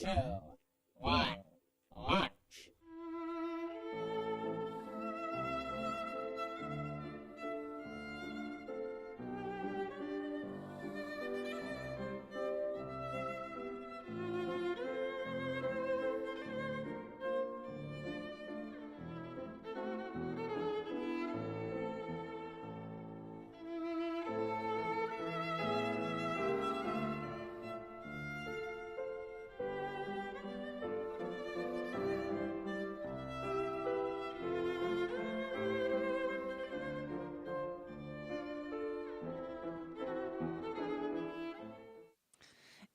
1, launch.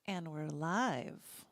And we're live.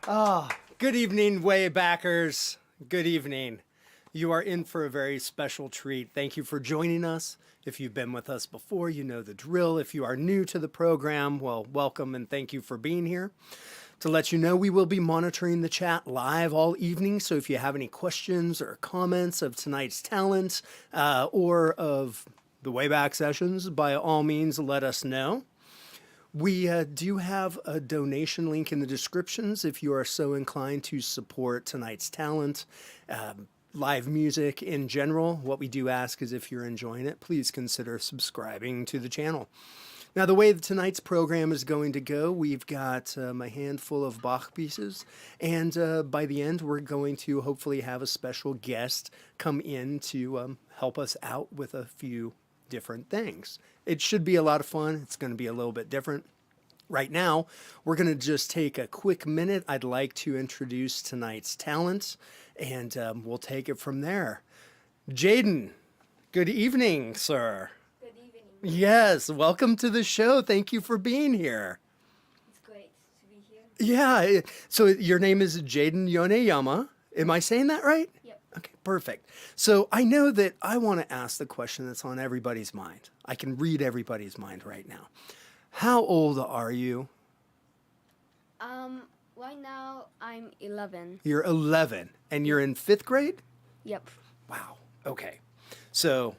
Oh, good evening, Waybackers. Good evening. You are in for a very special treat. Thank you for joining us. If you've been with us before, you know the drill. If you are new to the program, well, welcome and thank you for being here. To let you know, we will be monitoring the chat live all evening. So if you have any questions or comments of tonight's talent or of the Wayback Sessions, by all means, let us know. We do have a donation link in the descriptions if you are so inclined to support tonight's talent, live music in general. What we do ask is if you're enjoying it, please consider subscribing to the channel. Now, the way that tonight's program is going to go, we've got a handful of Bach pieces, and by the end, we're going to hopefully have a special guest come in to help us out with a few different things. It should be a lot of fun. It's going to be a little bit different. Right now, we're going to just take a quick minute. I'd like to introduce tonight's talent, and we'll take it from there. Jayden, good evening, sir. Good evening. Yes, welcome to the show. Thank you for being here. It's great to be here. Yeah, so your name is Jayden Yoneyama. Am I saying that right? Yep. Okay, perfect. So I know that I want to ask the question that's on everybody's mind. I can read everybody's mind right now. How old are you? Right now I'm 11. You're 11, and you're in 5th grade? Yep. Wow. Okay. So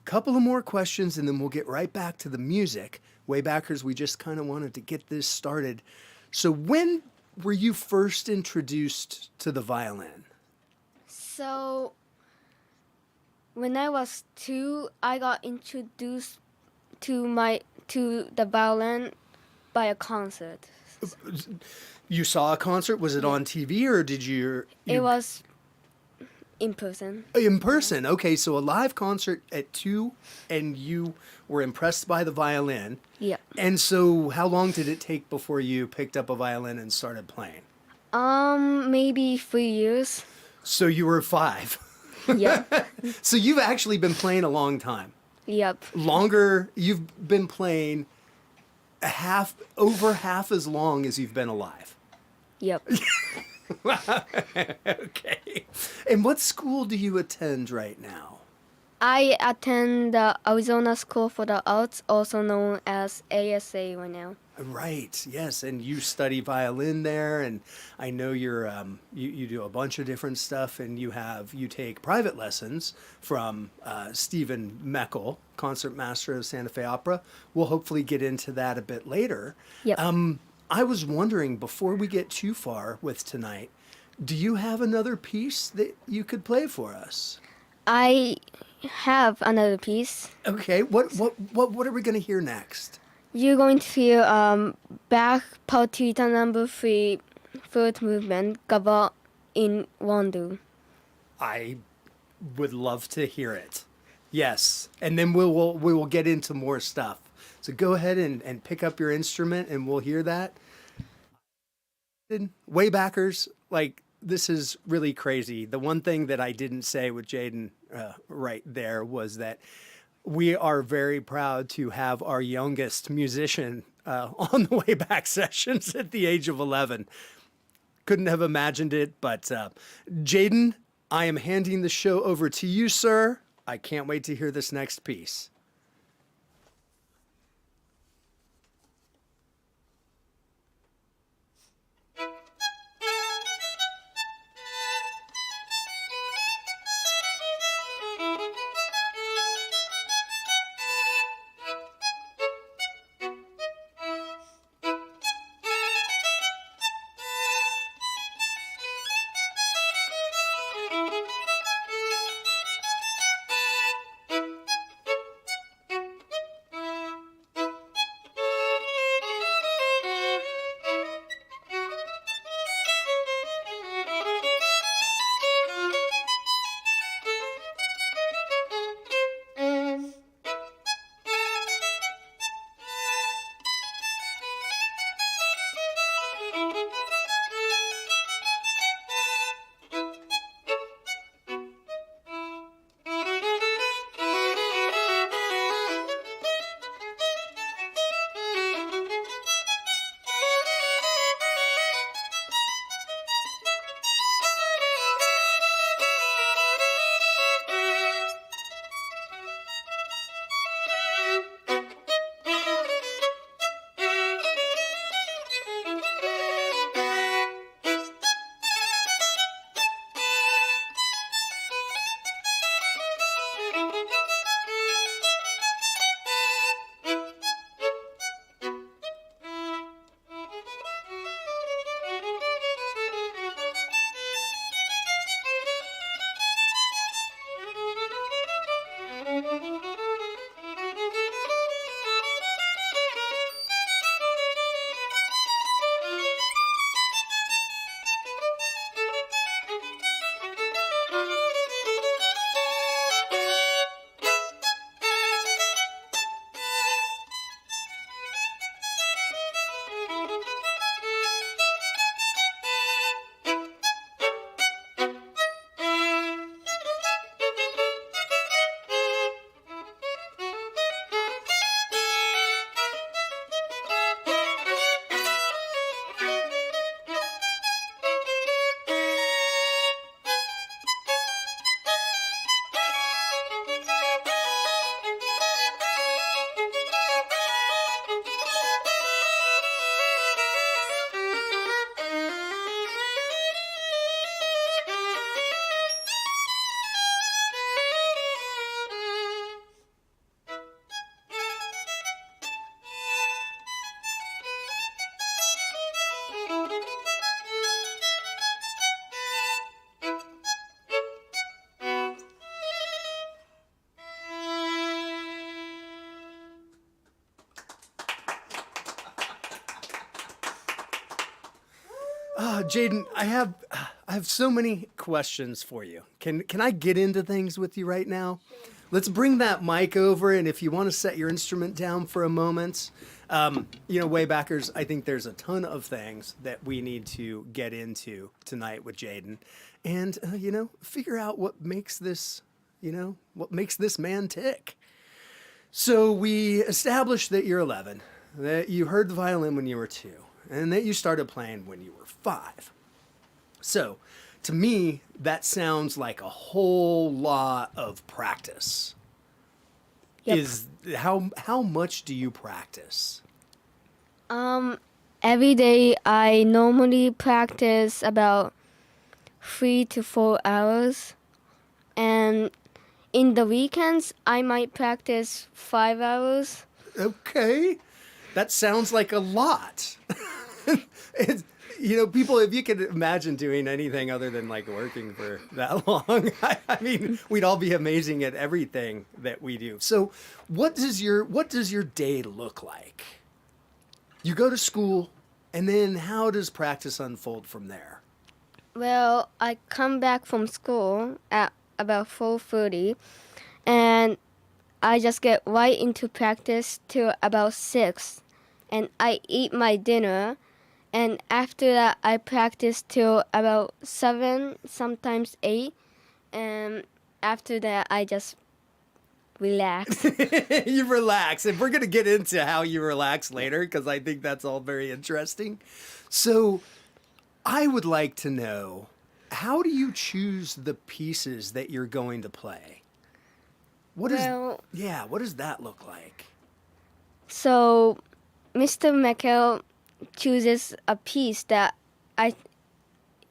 a couple of more questions, and then we'll get right back to the music. Waybackers, we just kind of wanted to get this started. So when were you first introduced to the violin? So when I was 2, I got introduced to the violin by a concert. You saw a concert? Was it on TV, or did you? It was in person. In person. Okay, so a live concert at 2, and you were impressed by the violin. Yeah. And so how long did it take before you picked up a violin and started playing? Maybe 3 years. So you were 5. Yeah. So you've actually been playing a long time. Yep. Longer, you've been playing over half as long as you've been alive. Yep. Okay. And what school do you attend right now? I attend the Arizona School for the Arts, also known as ASA right now. Right. Yes, and you study violin there, and I know you're you do a bunch of different stuff, and you take private lessons from Steven Moeckel, concertmaster of Santa Fe Opera. We'll hopefully get into that a bit later. Yep. I was wondering, before we get too far with tonight, do you have another piece that you could play for us? I have another piece. Okay. What are we going to hear next? You're going to hear Bach Partita Number 3, 3rd movement, Gavotte in Rondo. I would love to hear it. Yes, and then we will get into more stuff. So go ahead and pick up your instrument, and we'll hear that. Waybackers, like, this is really crazy. The one thing that I didn't say with Jayden right there was that we are very proud to have our youngest musician on the Wayback Sessions at the age of 11. Couldn't have imagined it, but Jayden, I am handing the show over to you, sir. I can't wait to hear this next piece. Jayden, I have so many questions for you. Can I get into things with you right now? Let's bring that mic over, and if you want to set your instrument down for a moment, Waybackers, I think there's a ton of things that we need to get into tonight with Jayden, and figure out what makes this man tick. So we established that you're 11, that you heard the violin when you were 2, and that you started playing when you were 5. So, to me, that sounds like a whole lot of practice. Yep. How much do you practice? Every day I normally practice about 3 to 4 hours, and in the weekends I might practice 5 hours. Okay, that sounds like a lot. People, if you could imagine doing anything other than like working for that long, I mean, we'd all be amazing at everything that we do. So what does your day look like? You go to school, and then how does practice unfold from there? Well, I come back from school at about 4:30, and I just get right into practice till about 6, and I eat my dinner. And after that, I practice till about 7, sometimes 8. And after that, I just relax. You relax. And we're going to get into how you relax later, because I think that's all very interesting. So I would like to know, how do you choose the pieces that you're going to play? What does that look like? So Mr. Moeckel chooses a piece that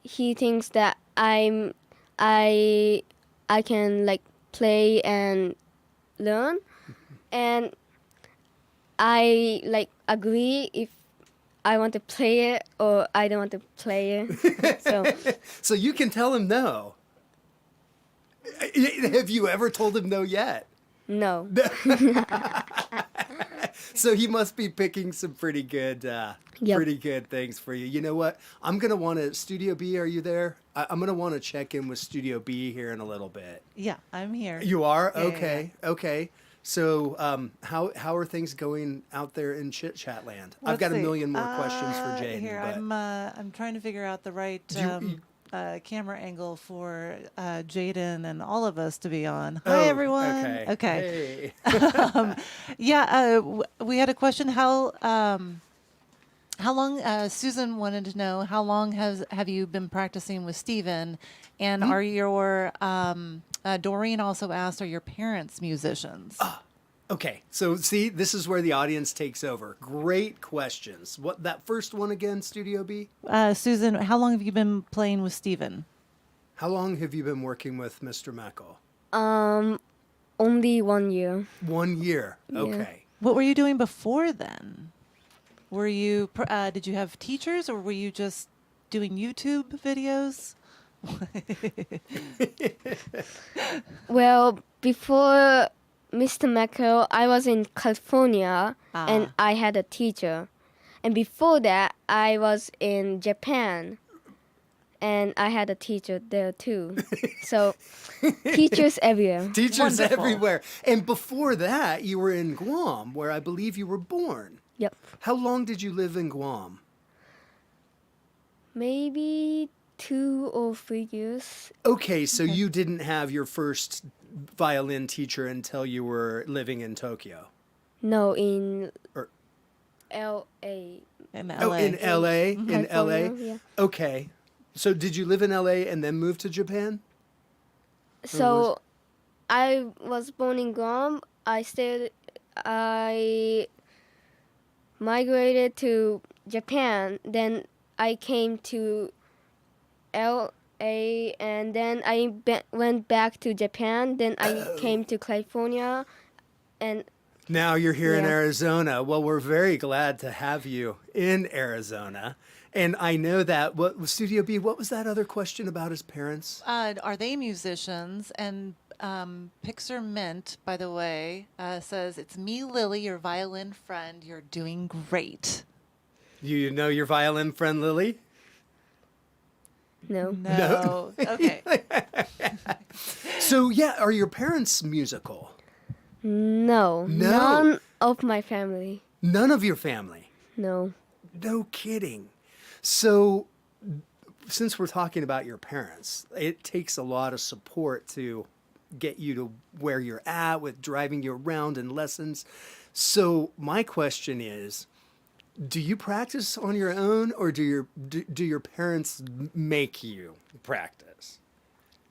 he thinks that I can like play and learn, and I like agree if I want to play it or I don't want to play it. So you can tell him no. Have you ever told him no yet? No. So he must be picking some pretty good things for you. You know what? I'm going to want to, Studio B, are you there? I'm going to want to check in with Studio B here in a little bit. Yeah, I'm here. You are? Yeah, okay. yeah. Okay. So how are things going out there in Chit Chat land? I've Let's got see. a million more questions for Jayden. Here, but I'm trying to figure out the right you- camera angle for Jaden and all of us to be on. Hi, everyone. Okay. We had a question. How long? Susan wanted to know how long have you been practicing with Steven, and are your Doreen also asked, are your parents musicians? Okay, so see, this is where the audience takes over. Great questions. What, that first one again, Studio B? Susan, how long have you been playing with Steven? How long have you been working with Mr. Moeckel? Only 1 year. 1 year. Okay. What were you doing before then? Were you did you have teachers, or were you just doing YouTube videos? Well, before Mr. Moeckel, I was in California and I had a teacher. And before that, I was in Japan and I had a teacher there too. So, teachers everywhere. Teachers Wonderful. everywhere. And before that, you were in Guam, where I believe you were born. Yep. How long did you live in Guam? Maybe 2 or 3 years. Okay, so you didn't have your first violin teacher until you were living in Tokyo. No, in Or- L.A. In LA. Oh, in LA? In LA? California, yeah. Okay. So did you live in LA and then move to Japan? So, I was born in Guam. I migrated to Japan. Then I came to LA, and then I went back to Japan. Then I came to California, and Now you're here in Yeah. Arizona. Well, we're very glad to have you in Arizona. And I know that, Studio B, what was that other question about his parents? Are they musicians? And Pixar Mint, by the way, says, it's me, Lily, your violin friend. You're doing great. You know your violin friend, Lily? No. No. Okay. So yeah, are your parents musical? No. No. None of my family. None of your family. No. No kidding. So since we're talking about your parents, it takes a lot of support to get you to where you're at with driving you around and lessons. So my question is, do you practice on your own, or do your parents make you practice?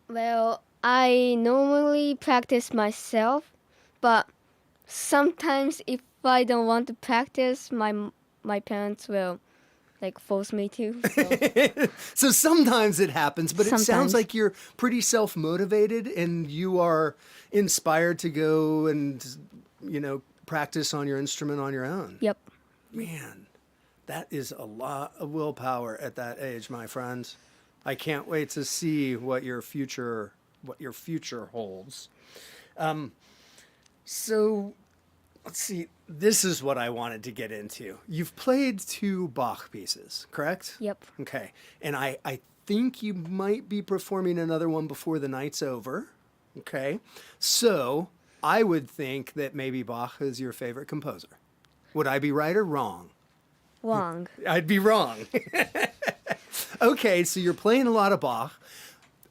Well, I normally practice myself, but sometimes if I don't want to practice, my parents will like force me to. So. So sometimes it happens, but it sounds Sometimes. like you're pretty self-motivated and you are inspired to go and, practice on your instrument on your own. Yep. Man, that is a lot of willpower at that age, my friends. I can't wait to see what your future holds. So let's see. This is what I wanted to get into. You've played 2 Bach pieces, correct? Yep. Okay. And I think you might be performing another one before the night's over. Okay. So I would think that maybe Bach is your favorite composer. Would I be right or wrong? Wrong. I'd be wrong. Okay, so you're playing a lot of Bach.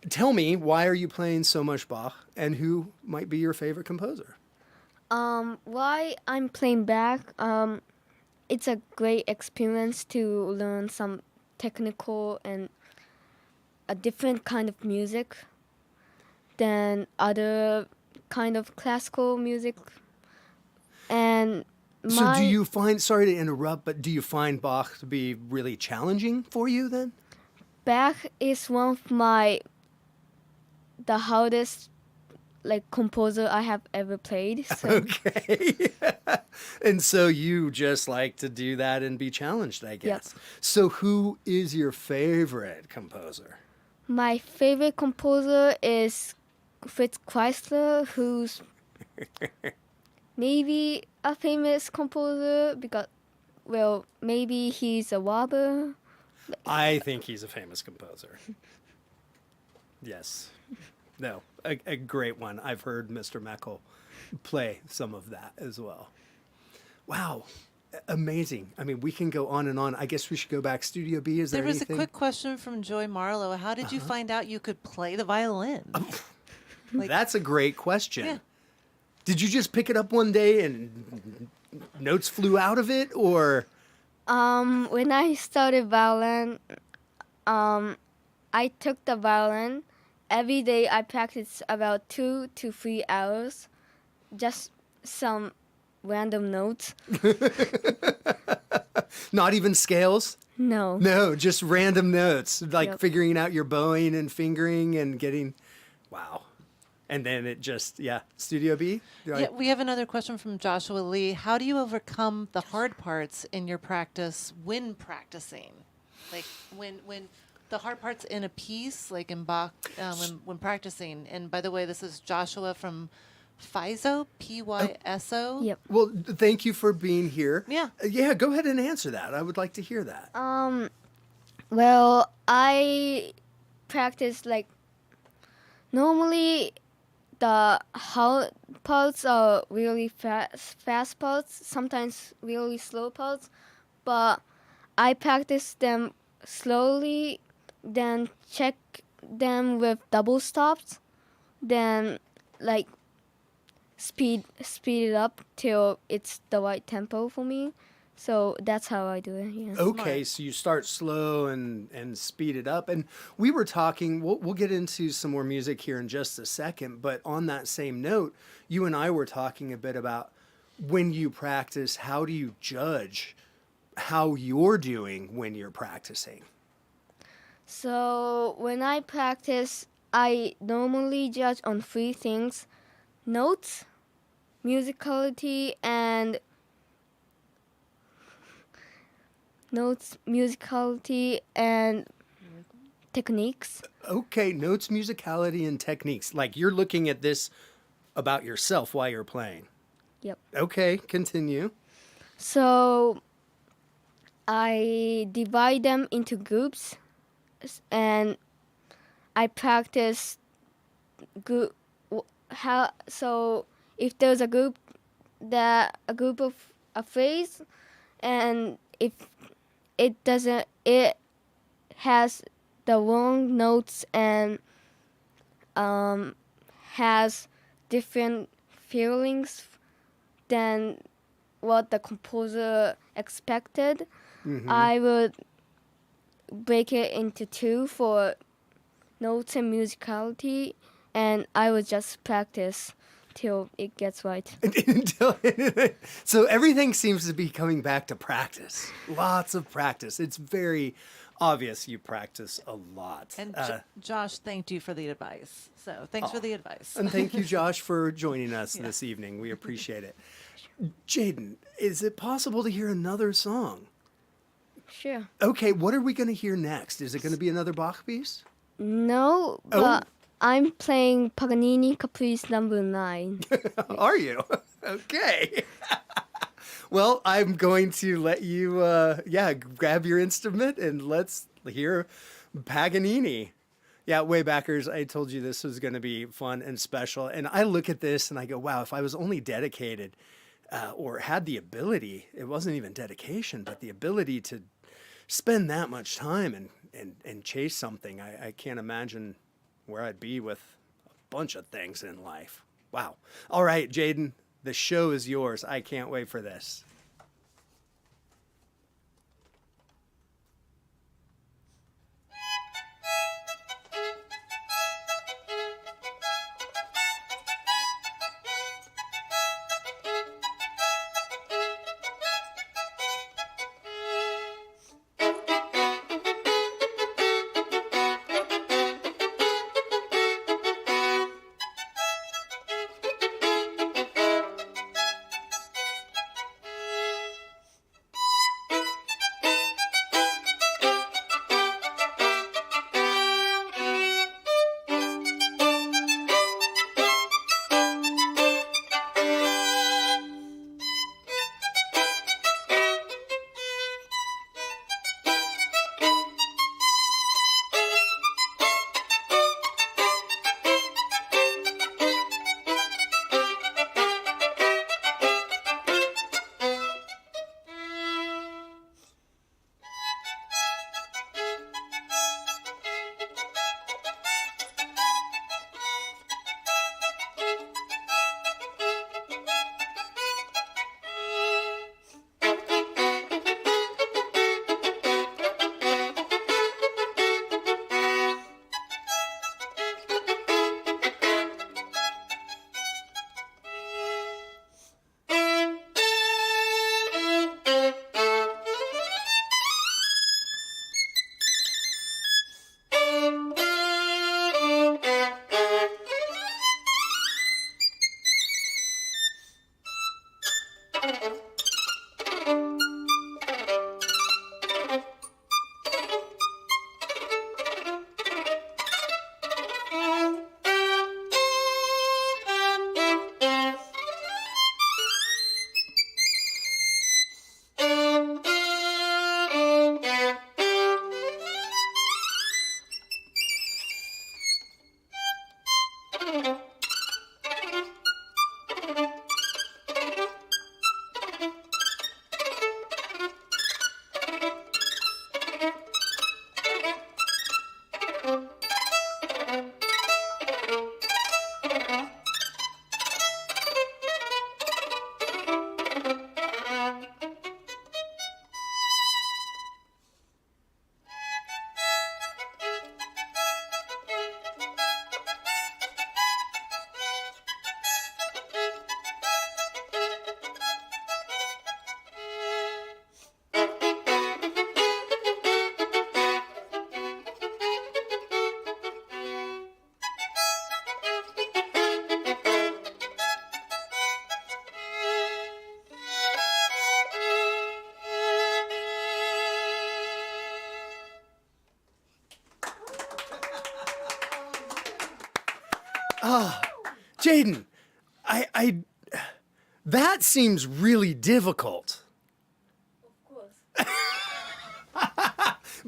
Tell me, why are you playing so much Bach, and who might be your favorite composer? Why I'm playing back, it's a great experience to learn some technical and a different kind of music than other kind of classical music. And So do you find, sorry to interrupt, but do you find Bach to be really challenging for you then? Bach is one of the hardest composer I have ever played. So Okay. And so you just like to do that and be challenged, I guess. Yep. So who is your favorite composer? my favorite composer is Fritz Kreisler, who's maybe a famous composer because, well, maybe he's a robber. I think he's a famous composer. Yes. No, a great one. I've heard Mr. Moeckel play some of that as well. Wow. Amazing. I mean, we can go on and on. I guess we should go back Studio B. Is there There was anything? a quick question from Joy Marlowe. How did you find out you could play the violin? That's a great question. Yeah. Did you just pick it up one day and notes flew out of it, or? When I started violin, I took the violin. Every day I practiced about 2 to 3 hours, just some random notes. Not even scales? No. No, just random notes, like Yep. figuring out your bowing and fingering and getting, wow. And then it just, Studio B? Yeah, we have another question from Joshua Lee. How do you overcome the hard parts in your practice when practicing? Like when the hard parts in a piece, like in Bach, when practicing. And by the way, this is Joshua from Physo, Pyso. Yep. Well, thank you for being here. Yeah. Yeah, go ahead and answer that. I would like to hear that. Well, I practice normally the hard parts are really fast parts, sometimes really slow parts, but I practice them slowly, then check them with double stops, then speed it up till it's the right tempo for me. So that's how I do it. Yeah. Okay, so you start slow and speed it up. And we were talking, we'll get into some more music here in just a second, but on that same note, you and I were talking a bit about when you practice, how do you judge how you're doing when you're practicing? So when I practice, I normally judge on 3 things: notes, musicality, and techniques. Okay, notes, musicality, and techniques. Like you're looking at this about yourself while you're playing. Yep. Okay, continue. So I divide them into groups, and I practice group. How so? If there's a group of a phrase, and if it has the wrong notes and has different feelings than what the composer expected, I would break it into two for notes and musicality, and I would just practice till it gets right. So everything seems to be coming back to practice. Lots of practice. It's very obvious you practice a lot. And Josh thanked you for the advice. So thanks for the advice. And thank you, Josh, for joining us this evening. We appreciate it. Jayden, is it possible to hear another song? Sure. Okay, what are we going to hear next? Is it going to be another Bach piece? No, but I'm playing Paganini Caprice Number 9. Are you? Okay. Well, I'm going to let you, grab your instrument and let's hear Paganini. Yeah, Waybackers, I told you this was going to be fun and special. And I look at this and I go, wow, if I was only dedicated or had the ability, it wasn't even dedication, but the ability to spend that much time and chase something, I can't imagine where I'd be with a bunch of things in life. Wow. All right, Jayden, the show is yours. I can't wait for this. Jayden, that seems really difficult. Of course.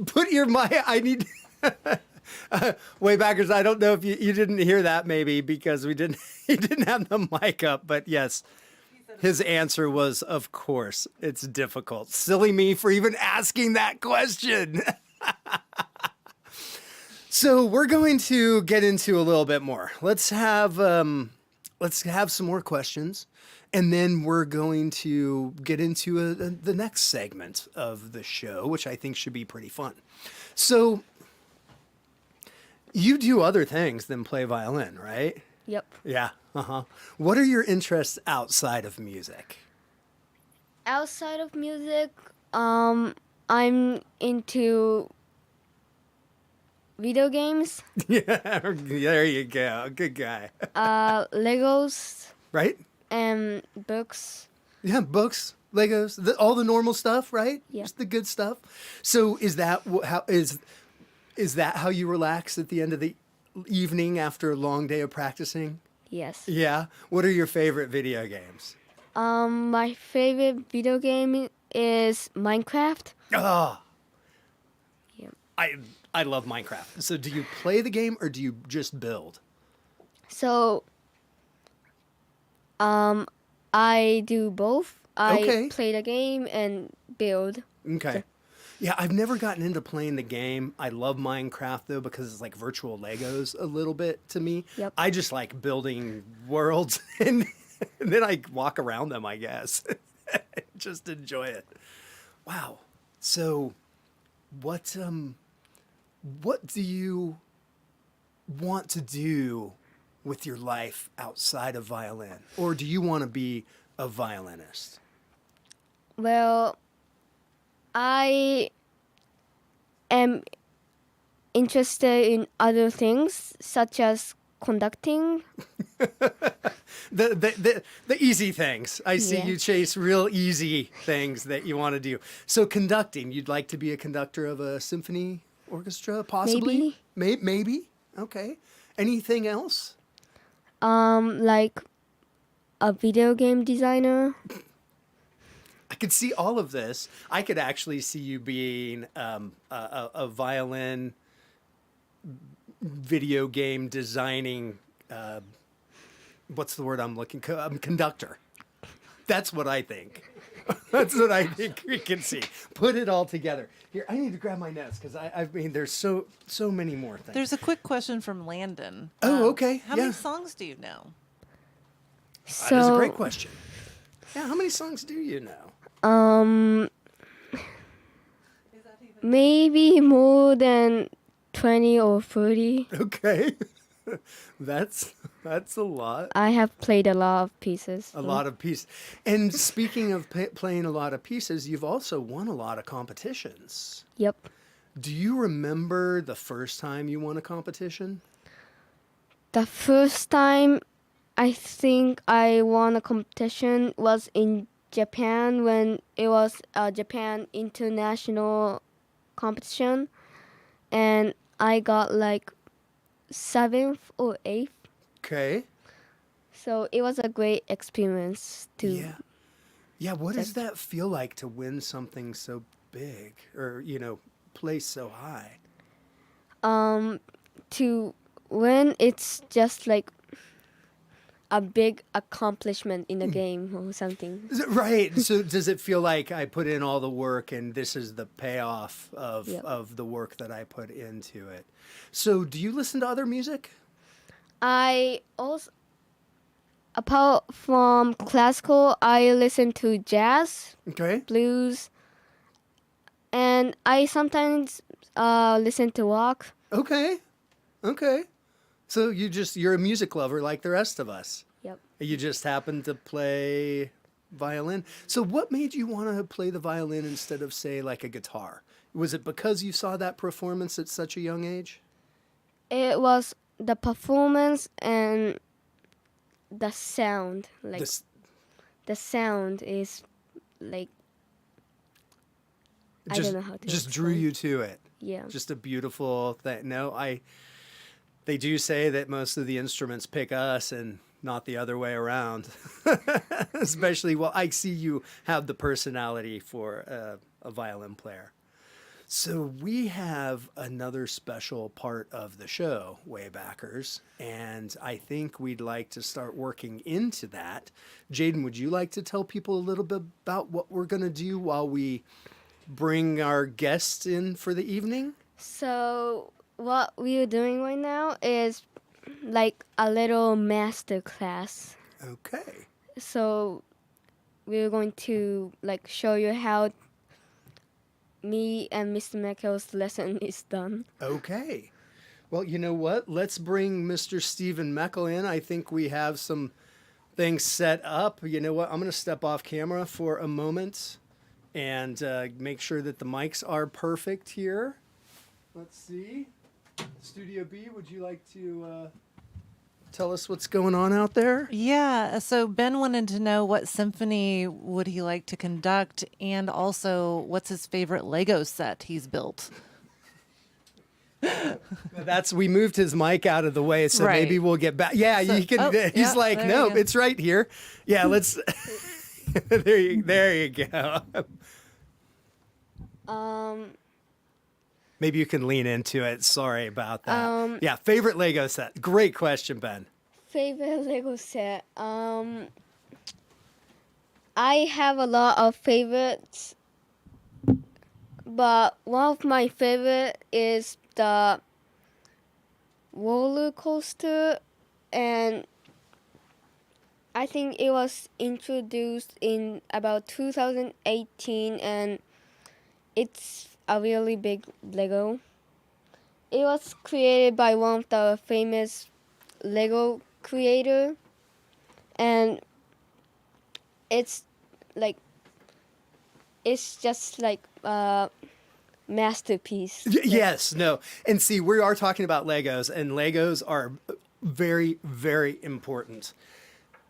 Put your mic, I need, Way backers, I don't know if you didn't hear that maybe because we didn't he didn't have the mic up, but yes. His answer was, of course, it's difficult. Silly me for even asking that question. So we're going to get into a little bit more. Let's have some more questions, and then we're going to get into the next segment of the show, which I think should be pretty fun. So you do other things than play violin, right? Yep. Yeah. Uh-huh. What are your interests outside of music? Outside of music, I'm into video games, Yeah, there you go. Good guy. Legos, Right? and books. Yeah, books, Legos, all the normal stuff, right? Yeah. Just the good stuff. So is that is that how you relax at the end of the evening after a long day of practicing? Yes. Yeah. What are your favorite video games? My favorite video game is Minecraft. Oh, Yeah. I love Minecraft. So do you play the game or do you just build? So, I do both. I Okay. play the game and build. Okay. Yeah, I've never gotten into playing the game. I love Minecraft though because it's like virtual Legos a little bit to me. Yep. I just like building worlds and then I walk around them, I guess. Just enjoy it. Wow. So what do you want to do with your life outside of violin? Or do you want to be a violinist? Well, I am interested in other things such as conducting. The easy things. I see Yeah. you chase real easy things that you want to do. So conducting, you'd like to be a conductor of a symphony orchestra, possibly? Maybe. Okay. Anything else? Like a video game designer. I could see all of this. I could actually see you being a violin video game designing. What's the word I'm looking? Conductor. That's what I think. That's what I think we can see. Put it all together. Here, I need to grab my notes because I mean, there's so many more things. There's a quick question from Landon. Oh, okay, How yeah. many songs do you know? So, That is a great question. Yeah, how many songs do you know? Maybe more than 20 or 30. Okay, that's a lot. I have played a lot of pieces. A lot of pieces. And speaking of playing a lot of pieces, you've also won a lot of competitions. Yep. Do you remember the first time you won a competition? The first time I think I won a competition was in Japan when it was a Japan international competition, and I got like 7th or 8th. Okay. So it was a great experience to Yeah, what does that feel like to win something so big or, play so high? to win. It's just like a big accomplishment in the game or something. Right. So does it feel like I put in all the work and this is the payoff of Yep. of the work that I put into it? So do you listen to other music? I also, apart from classical, I listen to jazz, Okay. blues, and I sometimes listen to rock. Okay. Okay. So you're a music lover like the rest of us. Yep. You just happen to play violin. So what made you want to play the violin instead of, say, like a guitar? Was it because you saw that performance at such a young age? It was the performance and the sound. Like This, the sound is like I don't know how to just drew explain. you to it. Yeah. Just a beautiful thing. No, they do say that most of the instruments pick us and not the other way around. Especially, well, I see you have the personality for a violin player. So we have another special part of the show, Waybackers, and I think we'd like to start working into that. Jayden, would you like to tell people a little bit about what we're going to do while we bring our guests in for the evening? So what we are doing right now is like a little master class. Okay. So we're going to like show you how me and Mr. Moeckel's lesson is done. Okay. Well, you know what? Let's bring Mr. Steven Moeckel in. I think we have some things set up. You know what? I'm going to step off camera for a moment and make sure that the mics are perfect here. Let's see. Studio B, would you like to tell us what's going on out there? Yeah. So Ben wanted to know what symphony would he like to conduct, and also what's his favorite Lego set he's built. We moved his mic out of the way, so Right. maybe we'll get back. Yeah, So- you can. oh, He's yeah, like, there no, you go." it's right here. Yeah, let's. there you go. Maybe you can lean into it. Sorry about that. Yeah, favorite Lego set. Great question, Ben. Favorite Lego set. I have a lot of favorites, but one of my favorite is the roller coaster, and I think it was introduced in about 2018, and it's a really big Lego. It was created by one of the famous Lego creator, and it's just like a masterpiece. Yes, no. And see, we are talking about Legos, and Legos are very, very important.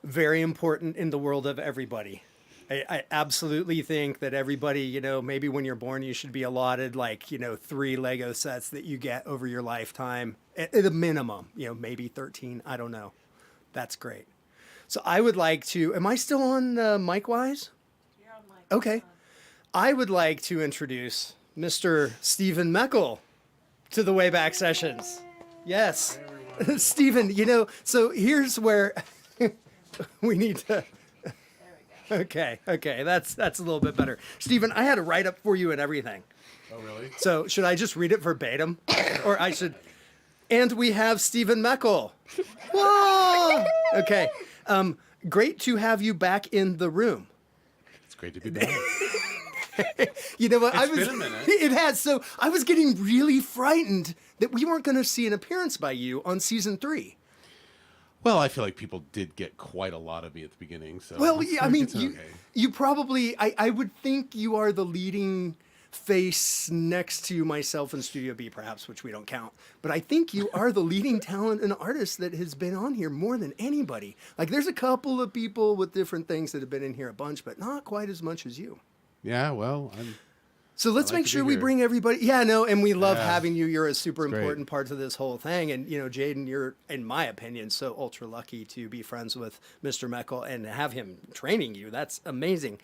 Very important in the world of everybody. I absolutely think that everybody, you know, maybe when you're born, you should be allotted 3 Lego sets that you get over your lifetime at a minimum, maybe 13. I don't know. That's great. So I would like to, am I still on mic wise? You're on mic. Okay. I would like to introduce Mr. Steven Moeckel to the Wayback Sessions. Yes. Steven, so here's where we need to. Okay, that's a little bit better. Steven, I had a write-up for you and everything. Oh, really? So should I just read it verbatim? Or I should... And we have Steven Moeckel. Whoa! Okay. Great to have you back in the room. It's great to be back. You know what? It's been a minute. It has. So I was getting really frightened that we weren't going to see an appearance by you on season 3. Well, I feel like people did get quite a lot of me at the beginning. So Well, yeah, I mean, it's okay. you probably, I would think you are the leading face next to myself in Studio B, perhaps, which we don't count. But I think you are the leading talent and artist that has been on here more than anybody. Like, there's a couple of people with different things that have been in here a bunch, but not quite as much as you. Yeah, well, So let's like make to sure be we here. bring everybody. Yeah, no, and we love Yeah. having you. You're a super It's great. important part to this whole thing. And, Jayden, you're, in my opinion, so ultra lucky to be friends with Mr. Moeckel and have him training you. That's amazing.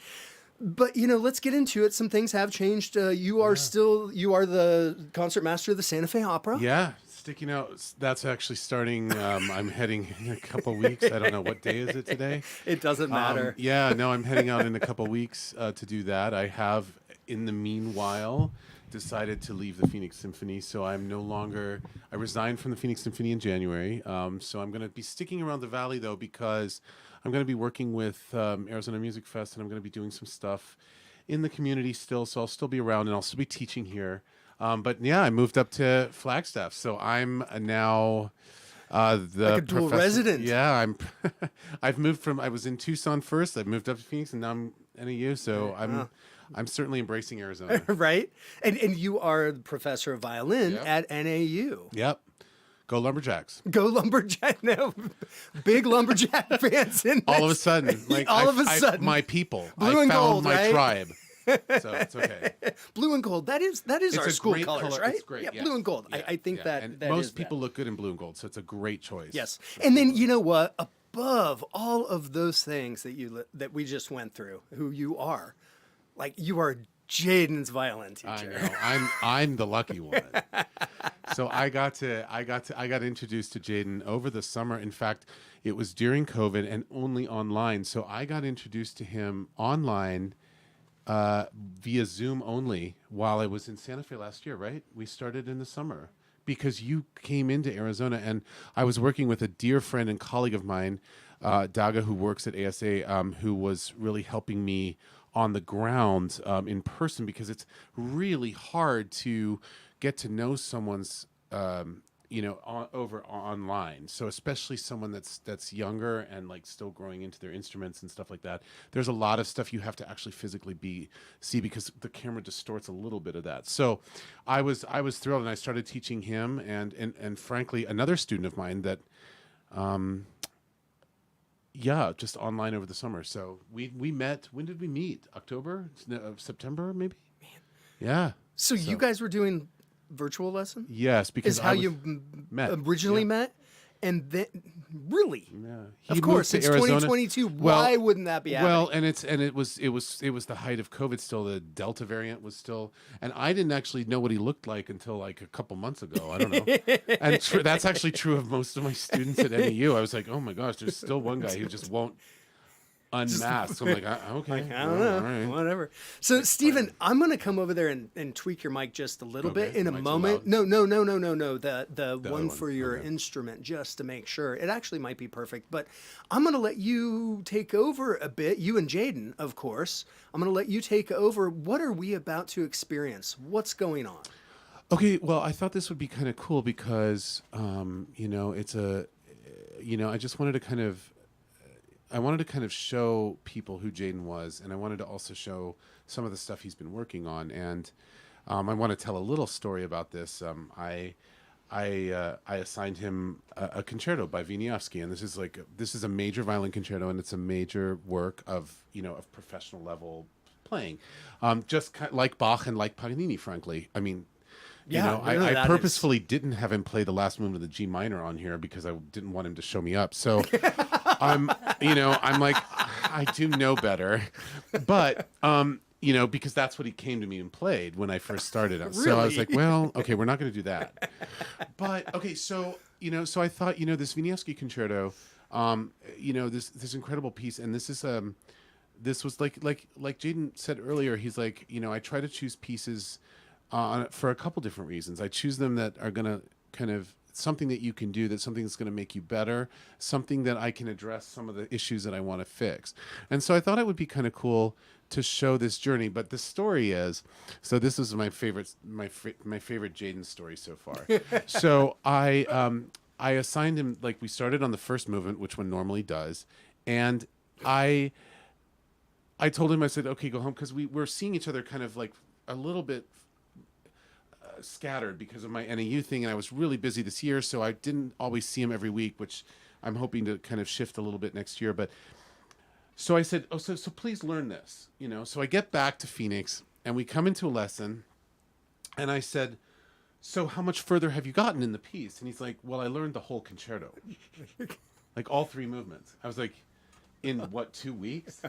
But, let's get into it. Some things have changed. You are the concertmaster of the Santa Fe Opera. yeah, sticking out. That's actually starting. I'm heading in a couple weeks. I don't know what day is it today. It doesn't matter. Yeah, no, I'm heading out in a couple weeks to do that. I have, in the meanwhile, decided to leave the Phoenix Symphony, so I'm no longer. I resigned from the Phoenix Symphony in January. So I'm going to be sticking around the Valley though, because I'm going to be working with Arizona Music Fest, and I'm going to be doing some stuff in the community still. So I'll still be around, and I'll still be teaching here. But yeah, I moved up to Flagstaff, so I'm now the Like a dual resident. Yeah, I've moved from. I was in Tucson first. I moved up to Phoenix, and now I'm NAU. So I'm certainly embracing Arizona. Right? And you are the professor of violin Yep. at NAU. Yep. Go Lumberjacks. Go Lumberjack. No, big Lumberjack fans in All of a this. sudden, like All of a sudden. my people. Blue I and found gold, my right? tribe. So it's okay. Blue and gold. That is It's our a school great colors, color. right? It's great. Yeah, blue and gold. Yeah, I think yeah. that and that most is people that. look good in blue and gold, so it's a great choice. Yes, and then you know what? Above all of those things that we just went through, who you are, like you are Jaden's violin I teacher. know. I'm the lucky one. So I got introduced to Jayden over the summer. In fact, it was during COVID and only online. So I got introduced to him online via Zoom only while I was in Santa Fe last year, right? We started in the summer because you came into Arizona, and I was working with a dear friend and colleague of mine, Daga, who works at ASA, who was really helping me on the ground in person, because it's really hard to get to know someone's over online. So especially someone that's younger and like still growing into their instruments and stuff like that. There's a lot of stuff you have to actually physically see because the camera distorts a little bit of that. So I was thrilled, and I started teaching him and frankly another student of mine that just online over the summer. So we met. When did we meet? October? September maybe? Man. Yeah. So you guys were doing virtual lesson? Yes, because is how you originally met, and then really, of course, it's 2022. Why wouldn't that be happening? Well, and it was the height of COVID. Still, the Delta variant was still, and I didn't actually know what he looked like until like a couple months ago. I don't know, and that's actually true of most of my students at NEU. I was like, oh my gosh, there's still one guy who just won't unmasked. So I'm like, okay. I don't know. All right. Whatever. So, Steven, I'm going to come over there and tweak your mic just a little bit in a Am I too moment. loud? No. The one one. for your Okay. instrument, just to make sure. It actually might be perfect, but I'm going to let you take over a bit. You and Jayden, of course. I'm going to let you take over. What are we about to experience? What's going on? Okay, well, I thought this would be kind of cool because, it's I just wanted to kind of show people who Jayden was, and I wanted to also show some of the stuff he's been working on. And I want to tell a little story about this. I assigned him a concerto by Wieniawski, and this is a major violin concerto, and it's a major work of professional level playing, just like Bach and like Paganini. Frankly, I mean. I purposefully didn't have him play the last movement of the G minor on here because I didn't want him to show me up. So I'm like, I do know better, but because that's what he came to me and played when I first started. Really? So I was like, well, okay, we're not going to do that. But okay, so I thought, this Wieniawski concerto, this incredible piece, and this was like Jayden said earlier. He's like, I try to choose pieces. For a couple different reasons. I choose them that are going to kind of something that you can do, that's something that's going to make you better, something that I can address some of the issues that I want to fix. And so I thought it would be kind of cool to show this journey. But the story is, so this is my favorite Jayden story so far. So I assigned him, like we started on the first movement, which one normally does. And I told him, I said, okay, go home. Because we're seeing each other kind of like a little bit scattered because of my NAU thing, and I was really busy this year, so I didn't always see him every week, which I'm hoping to kind of shift a little bit next year. But so I said, so please learn this, So I get back to Phoenix, and we come into a lesson, and I said, so how much further have you gotten in the piece? And he's like, well, I learned the whole concerto, like all three movements. I was like, in what, 2 weeks?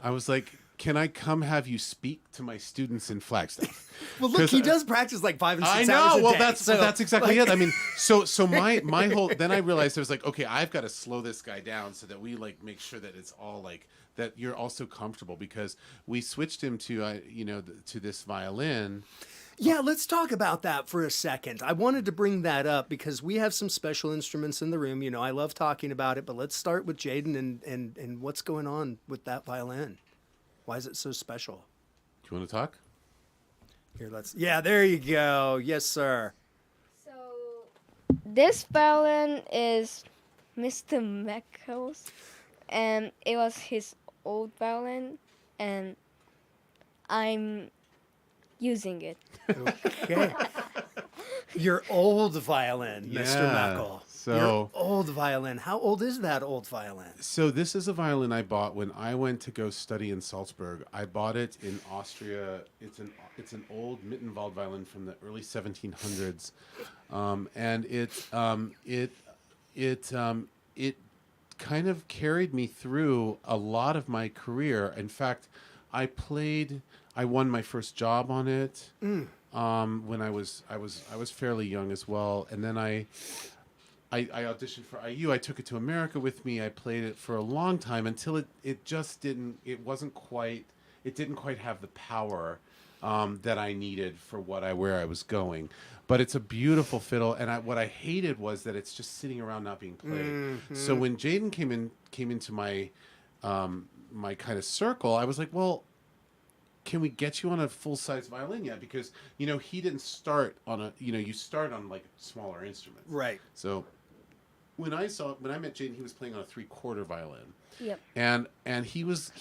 I was like, can I come have you speak to my students in Flagstaff? Well, look, he does practice like 5 and 6 hours a I know. Well, day, that's exactly it. I mean, so my whole. Then I realized I was like, okay, I've got to slow this guy down so that we like make sure that it's all like that you're also comfortable, because we switched him to to this violin. Yeah, let's talk about that for a second. I wanted to bring that up because we have some special instruments in the room. I love talking about it, but let's start with Jayden and what's going on with that violin. Why is it so special? Do you want to talk? Here, yeah, there you go. Yes, sir. So this violin is Mr. Moeckel's, and it was his old violin, and I'm using it. Okay. Your old violin, Mr. Moeckel. Your old violin. How old is that old violin? So this is a violin I bought when I went to go study in Salzburg. I bought it in Austria. It's an old Mittenwald violin from the early 1700s, and it kind of carried me through a lot of my career. In fact, I won my first job on it when I was fairly young as well, and then I auditioned for IU. I took it to America with me. I played it for a long time until it didn't quite have the power that I needed for where I was going. But it's a beautiful fiddle, and what I hated was that it's just sitting around not being played. Mm-hmm. So when Jayden came into my my kind of circle, I was like, well, can we get you on a full-size violin yet? Because, he didn't start on you start on like smaller instruments. Right. So when I met Jayden, he was playing on a 3/4 violin. Yep. And he was,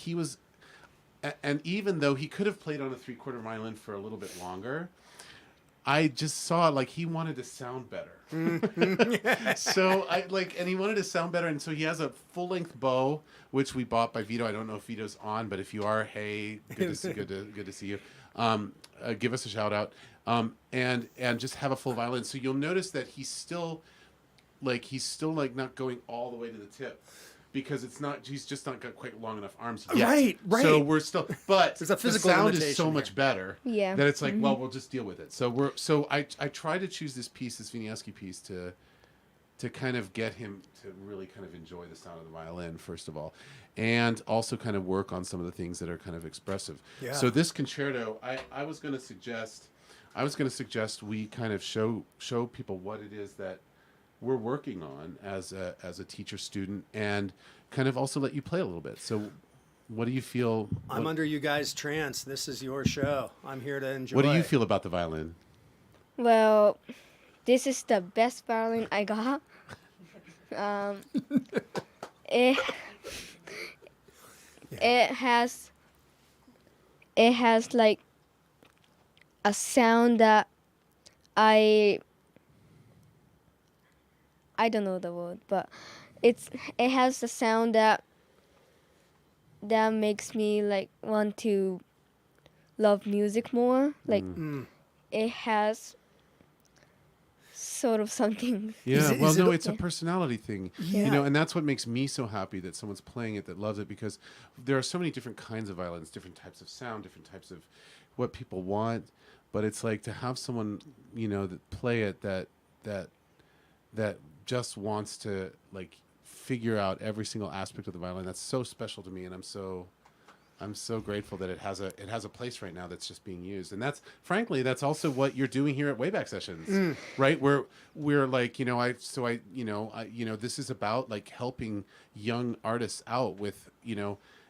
and even though he could have played on a 3/4 violin for a little bit longer, I just saw like he wanted to sound better. So and he wanted to sound better, and so he has a full-length bow, which we bought by Vito. I don't know if Vito's on, but if you are, hey, good to see you. Give us a shout out, and just have a full violin. So you'll notice that he's still not going all the way to the tip. Because he's just not got quite long enough arms yet. Right. So we're still, but there's a physical the sound limitation is so here. much better. Yeah. That it's like, well, we'll just deal with it. So I try to choose this Wieniawski piece to kind of get him to really kind of enjoy the sound of the violin, first of all, and also kind of work on some of the things that are kind of expressive. Yeah. So this concerto, I was going to suggest we kind of show people what it is that we're working on as a teacher student, and kind of also let you play a little bit. So what do you feel? I'm under you guys' trance. This is your show. I'm here to enjoy. What do you feel about the violin? Well, this is the best violin I got. It has like a sound that I don't know the word, but it has a sound that makes me like want to love music more. Like it has sort of something. Yeah, it's a Yeah. personality thing. Yeah. And that's what makes me so happy that someone's playing it that loves it, because there are so many different kinds of violins, different types of sound, different types of what people want. But it's like to have someone, that play it that just wants to like figure out every single aspect of the violin. That's so special to me, and I'm so grateful that it has a place right now that's just being used. And that's also what you're doing here at Wayback Sessions, right? We're like, this is about like helping young artists out with,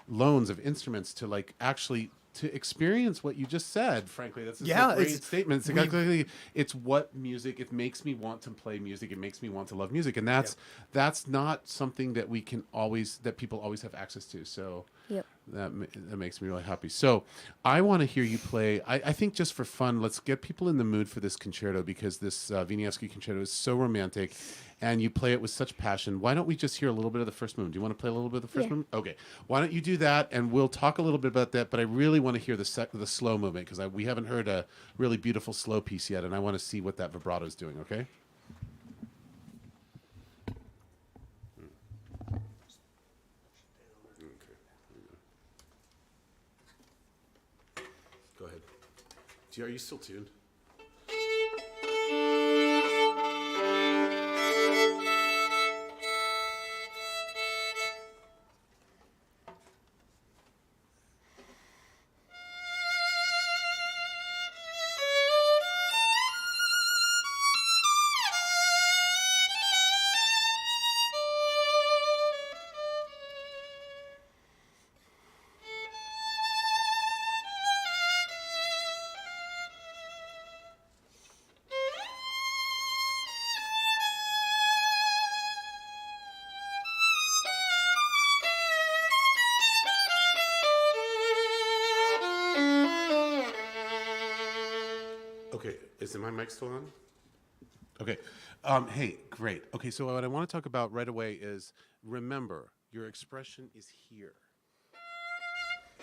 loans of instruments to like actually to experience what you just said. Frankly, that's a great statement. It's exactly, it's what music, it makes me want to play music. It makes me want to love music. And that's not something that people always have access to. So that makes me really happy. So I want to hear you play. I think just for fun, let's get people in the mood for this concerto, because this Wieniawski concerto is so romantic, and you play it with such passion. Why don't we just hear a little bit of the first movement? Do you want to play a little bit of the first movement? Okay. Why don't you do that, and we'll talk a little bit about that, but I really want to hear the slow movement, because we haven't heard a really beautiful slow piece yet, and I want to see what that vibrato is doing, okay? Go ahead. Are you still tuned? Okay, is my mic still on? Okay. Hey, great. Okay, so what I want to talk about right away is, remember, your expression is here.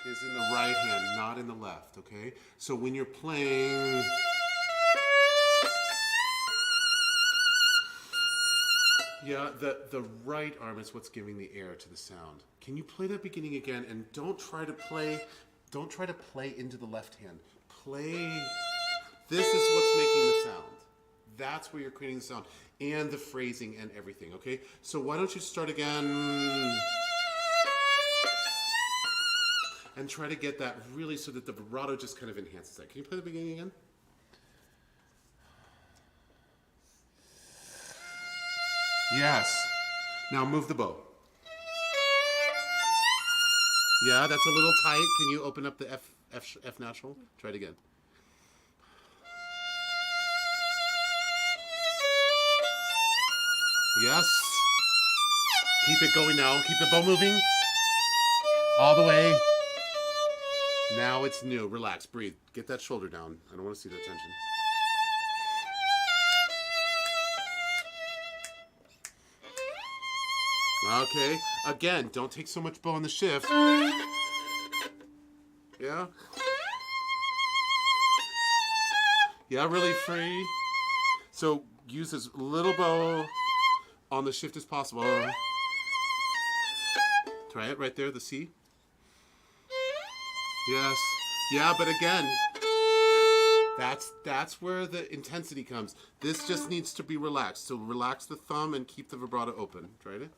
Is in the right hand, not in the left, okay? So when you're playing... Yeah, the right arm is what's giving the air to the sound. Can you play that beginning again? And don't try to play don't try to play into the left hand. Play. This is what's making the sound. That's where you're creating the sound and the phrasing and everything, okay? So why don't you start again and try to get that really so that the vibrato just kind of enhances that. Can you play the beginning again? Yes. Now move the bow. Yeah, that's a little tight. Can you open up the F natural? Try it again. Yes. Keep it going now. Keep the bow moving. All the way. Now it's new. Relax. Breathe. Get that shoulder down. I don't want to see that tension. Okay. Again, don't take so much bow on the shift. Yeah. Yeah, really free. So use as little bow on the shift as possible. Try it right there, the C. Yes. Yeah, but again, that's where the intensity comes. This just needs to be relaxed. So relax the thumb and keep the vibrato open. Try it.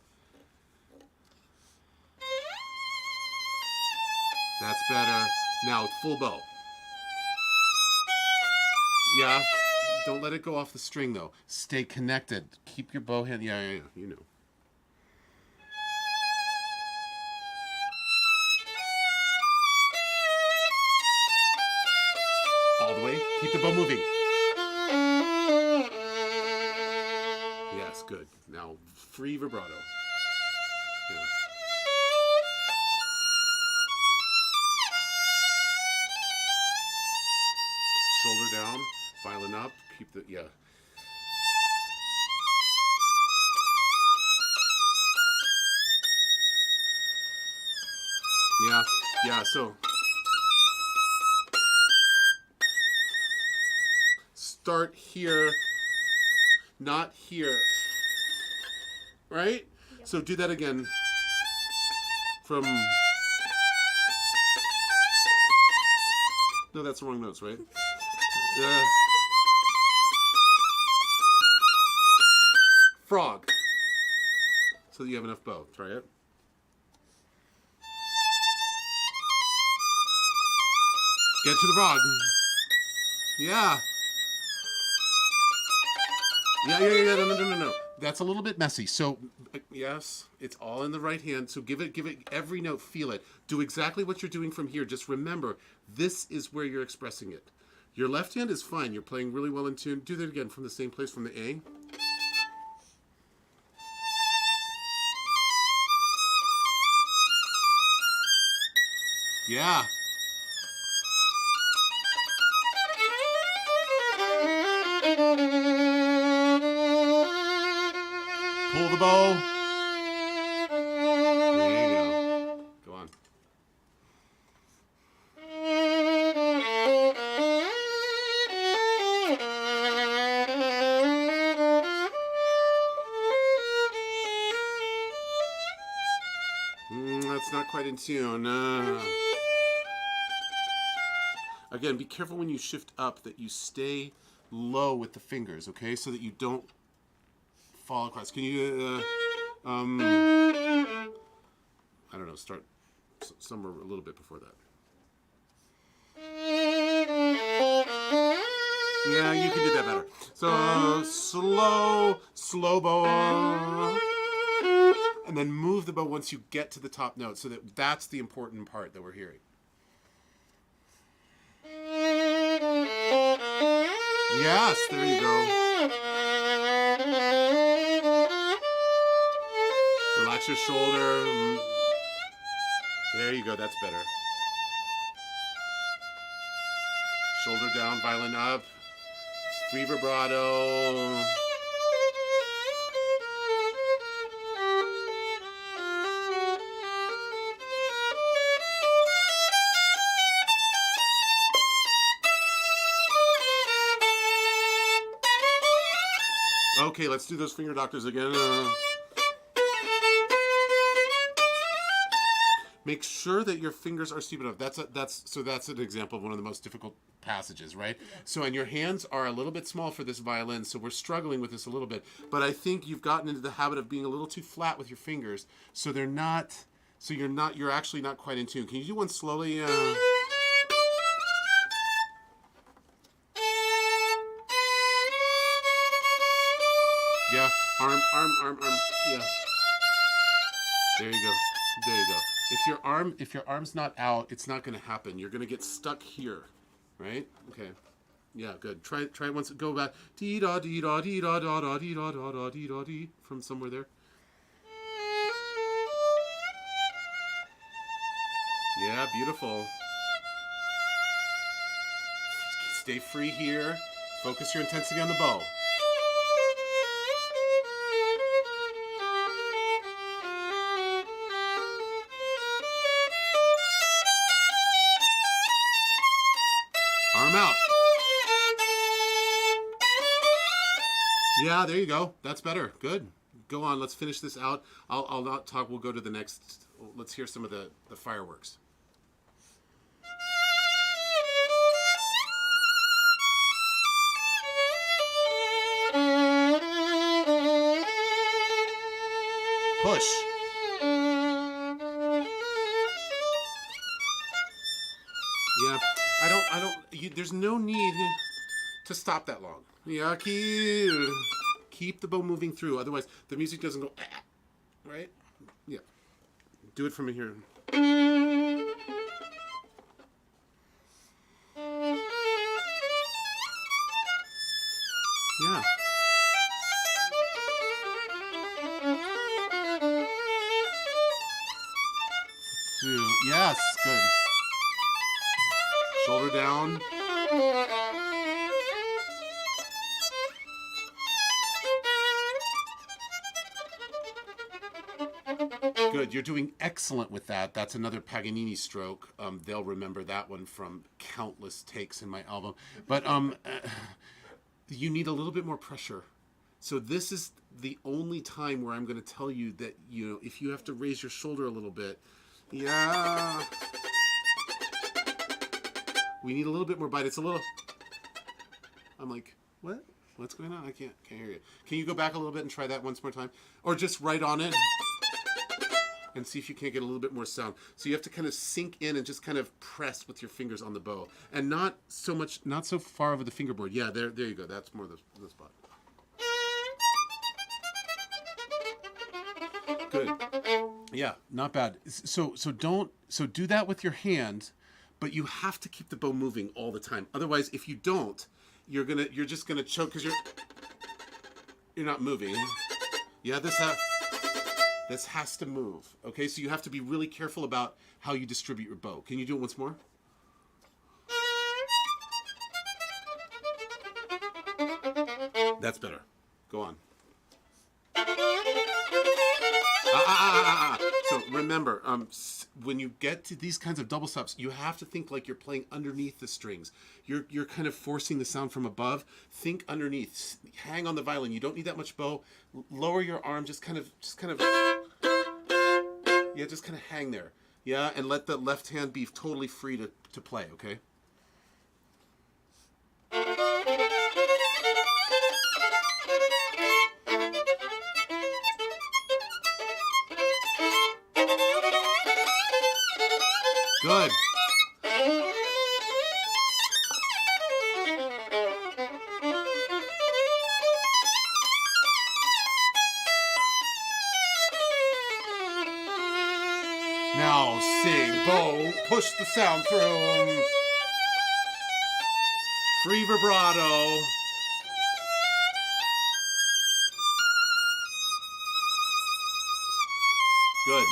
That's better. Now, full bow. Yeah. Don't let it go off the string, though. Stay connected. Keep your bow hand. Yeah, you know. All the way. Keep the bow moving. Yes, good. Now, free vibrato. Yeah. Shoulder down, violin up, keep the, yeah. Yeah, so. Start here, not here. Right? Yep. So do that again. From. No, that's the wrong notes, right? Frog. So that you have enough bow. Try it. Get to the frog. Yeah. Yeah. No. That's a little bit messy. So, yes, it's all in the right hand. So give it every note. Feel it. Do exactly what you're doing from here. Just remember, this is where you're expressing it. Your left hand is fine. You're playing really well in tune. Do that again from the same place, from the A. Yeah. Pull the bow. There you go. Go on. That's not quite in tune. Again, be careful when you shift up that you stay low with the fingers, okay? So that you don't fall across. Can you, I don't know, start somewhere a little bit before that. Yeah, you can do that better. So slow bow. And then move the bow once you get to the top note, so that that's the important part that we're hearing. Yes, there you go. Relax your shoulder. There you go, that's better. Shoulder down, violin up. Free vibrato. Okay, let's do those finger doctors again. Make sure that your fingers are steep enough. That's an example of one of the most difficult passages, right? Yeah. So, and your hands are a little bit small for this violin, so we're struggling with this a little bit. But I think you've gotten into the habit of being a little too flat with your fingers, so you're actually not quite in tune. Can you do one slowly? Yeah, arm. Yeah. There you go. There you go. If your arm's not out, it's not going to happen. You're going to get stuck here, right? Okay. Yeah, good. Try it once. Go back. Dee da dee da dee da da da dee da da da dee da dee from somewhere there. Yeah, beautiful. Stay free here. Focus your intensity on the bow. Arm out. Yeah, there you go. That's better. Good. Go on. Let's finish this out. I'll not talk. We'll go to the next. Let's hear some of the fireworks. Push. Yeah, there's no need to stop that long. Yeah, keep the bow moving through. Otherwise, the music doesn't go, right? Yeah. Do it from here. Yeah. Yes, good. Shoulder down. Good. You're doing excellent with that. That's another Paganini stroke. They'll remember that one from countless takes in my album. But you need a little bit more pressure. So this is the only time where I'm going to tell you that, if you have to raise your shoulder a little bit, yeah. We need a little bit more bite. It's a little... I'm like, what? What's going on? I can't hear you. Can you go back a little bit and try that once more time? Or just right on it and see if you can't get a little bit more sound. So you have to kind of sink in and just kind of press with your fingers on the bow. And not so far over the fingerboard. Yeah, there you go. That's more the spot. Good. Yeah, not bad. So do that with your hand, but you have to keep the bow moving all the time. Otherwise, if you don't, you're just gonna choke because you're not moving. Yeah, this has to move. Okay, so you have to be really careful about how you distribute your bow. Can you do it once more? That's better. Go on. So remember, when you get to these kinds of double stops, you have to think like you're playing underneath the strings. You're kind of forcing the sound from above. Think underneath. Hang on the violin. You don't need that much bow. Lower your arm. Just kind of. Yeah, just kind of hang there. Yeah, and let the left hand be totally free to play. Okay. Good. Now sing, bow, push the sound through. Free vibrato. Good.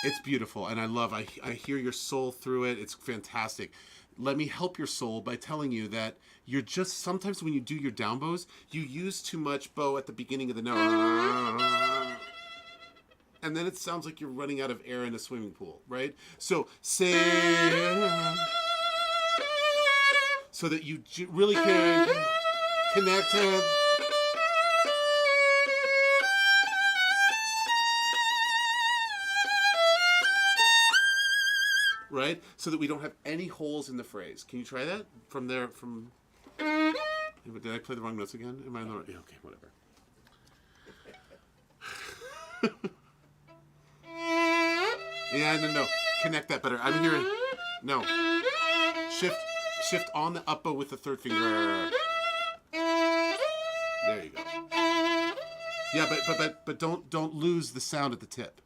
It's beautiful, and I hear your soul through it. It's fantastic. Let me help your soul by telling you that sometimes when you do your down bows, you use too much bow at the beginning of the note. And then it sounds like you're running out of air in a swimming pool, right? So say, so that you really can connect to... right? So that we don't have any holes in the phrase. Can you try that from there? From did I play the wrong notes again? Am I on the right? Yeah, okay, whatever. Yeah, no. Connect that better. I'm hearing. No. Shift on the up bow with the third finger. There you go. Yeah, but don't lose the sound at the tip.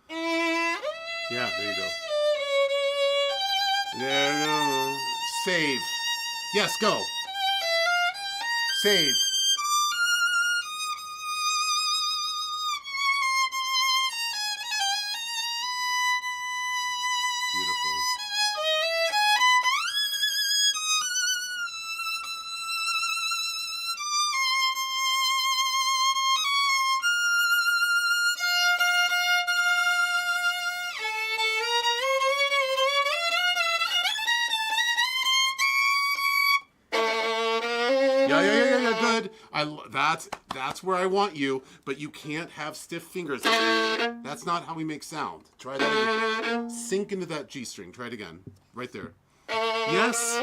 Yeah, there you go. There you go. Save. Yes, go. Save. Beautiful. Yeah, good. That's where I want you, but you can't have stiff fingers. That's not how we make sound. Try that again. Sink into that G string. Try it again. Right there. Yes.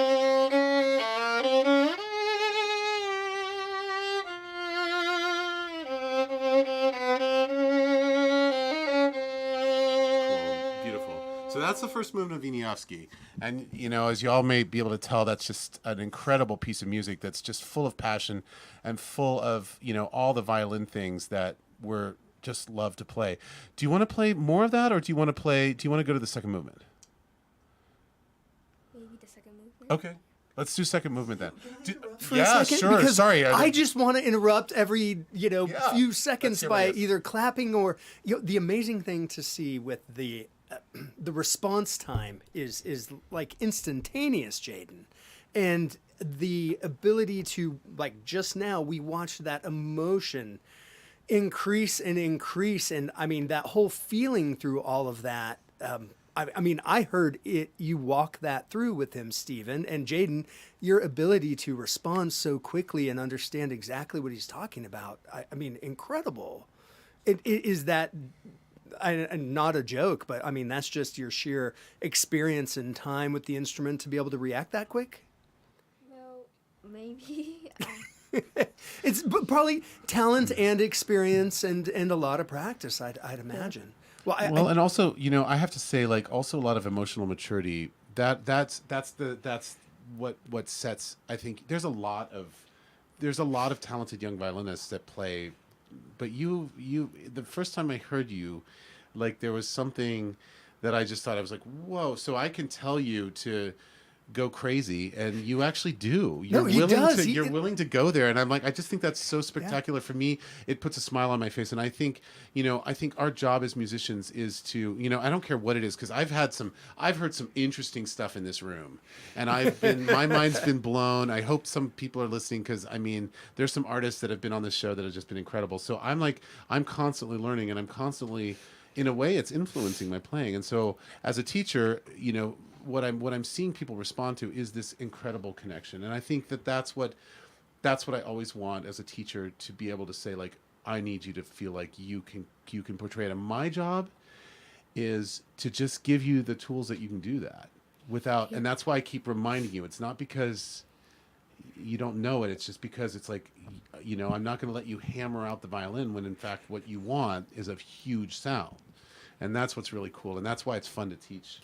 So that's the first movement of Wieniawski. And, as you all may be able to tell, that's just an incredible piece of music that's just full of passion and full of, all the violin things that we're just love to play. Do you want to play more of that, or do you want to go to the second movement? Maybe the second movement. Okay. Let's do second movement then. For a second, sure. because Sorry. I just want to interrupt every few seconds hear by what it is. either clapping or the amazing thing to see with the response time is like instantaneous, Jayden, and the ability to, like, just now we watched that emotion increase, and I mean that whole feeling through all of that. I mean, I heard it. You walk that through with him, Steven, and Jayden. Your ability to respond so quickly and understand exactly what he's talking about. I mean, incredible. It is that. Not a joke, but I mean, that's just your sheer experience and time with the instrument to be able to react that quick. Well, maybe. It's probably talent and experience and a lot of practice, I'd imagine. Well, and also, I have to say, like, also a lot of emotional maturity. That's what sets. I think there's a lot of talented young violinists that play, but you the first time I heard you, like, there was something that I just thought, I was like, whoa. So I can tell you to go crazy, and you actually do. You're willing to go there, and I'm like, I just think that's so spectacular. For me, it puts a smile on my face, and I think our job as musicians is to, I don't care what it is, because I've heard some interesting stuff in this room, and my mind's been blown. I hope some people are listening, because I mean, there's some artists that have been on this show that have just been incredible. So I'm constantly learning, and I'm constantly, in a way, it's influencing my playing. And so as a teacher, what I'm seeing people respond to is this incredible connection. And I think that's what I always want as a teacher, to be able to say, like, I need you to feel like you can portray it. And my job is to just give you the tools that you can do that without, and that's why I keep reminding you. It's not because you don't know it. It's just because it's like, I'm not going to let you hammer out the violin when in fact what you want is a huge sound. And that's what's really cool. And that's why it's fun to teach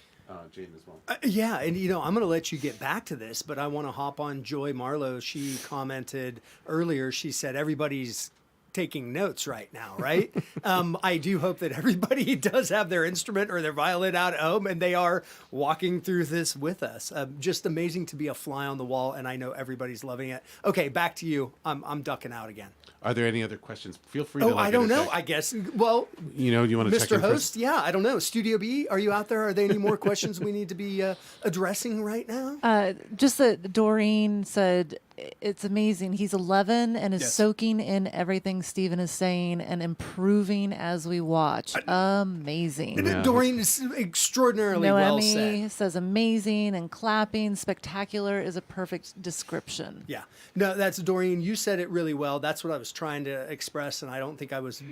Jayden as well. Yeah, and I'm going to let you get back to this, but I want to hop on Joy Marlowe. She commented earlier, she said everybody's taking notes right now, right? I do hope that everybody does have their instrument or their violin out at home, and they are walking through this with us. Just amazing to be a fly on the wall, and I know everybody's loving it. Okay, back to you. I'm ducking out again. Are there any other questions? Feel free to. Oh, I don't know. I guess. Well, you want to check Mr. in Host? first? Yeah, I don't know. Studio B, are you out there? Are there any more questions we need to be addressing right now? Just that Doreen said it's amazing. He's 11 and is soaking in everything Steven is saying and improving as we watch. Amazing. Yeah. Doreen is extraordinarily well said. Says amazing, and clapping. Spectacular is a perfect description. Yeah. No, that's Doreen. You said it really well. That's what I was trying to express, and I don't think I was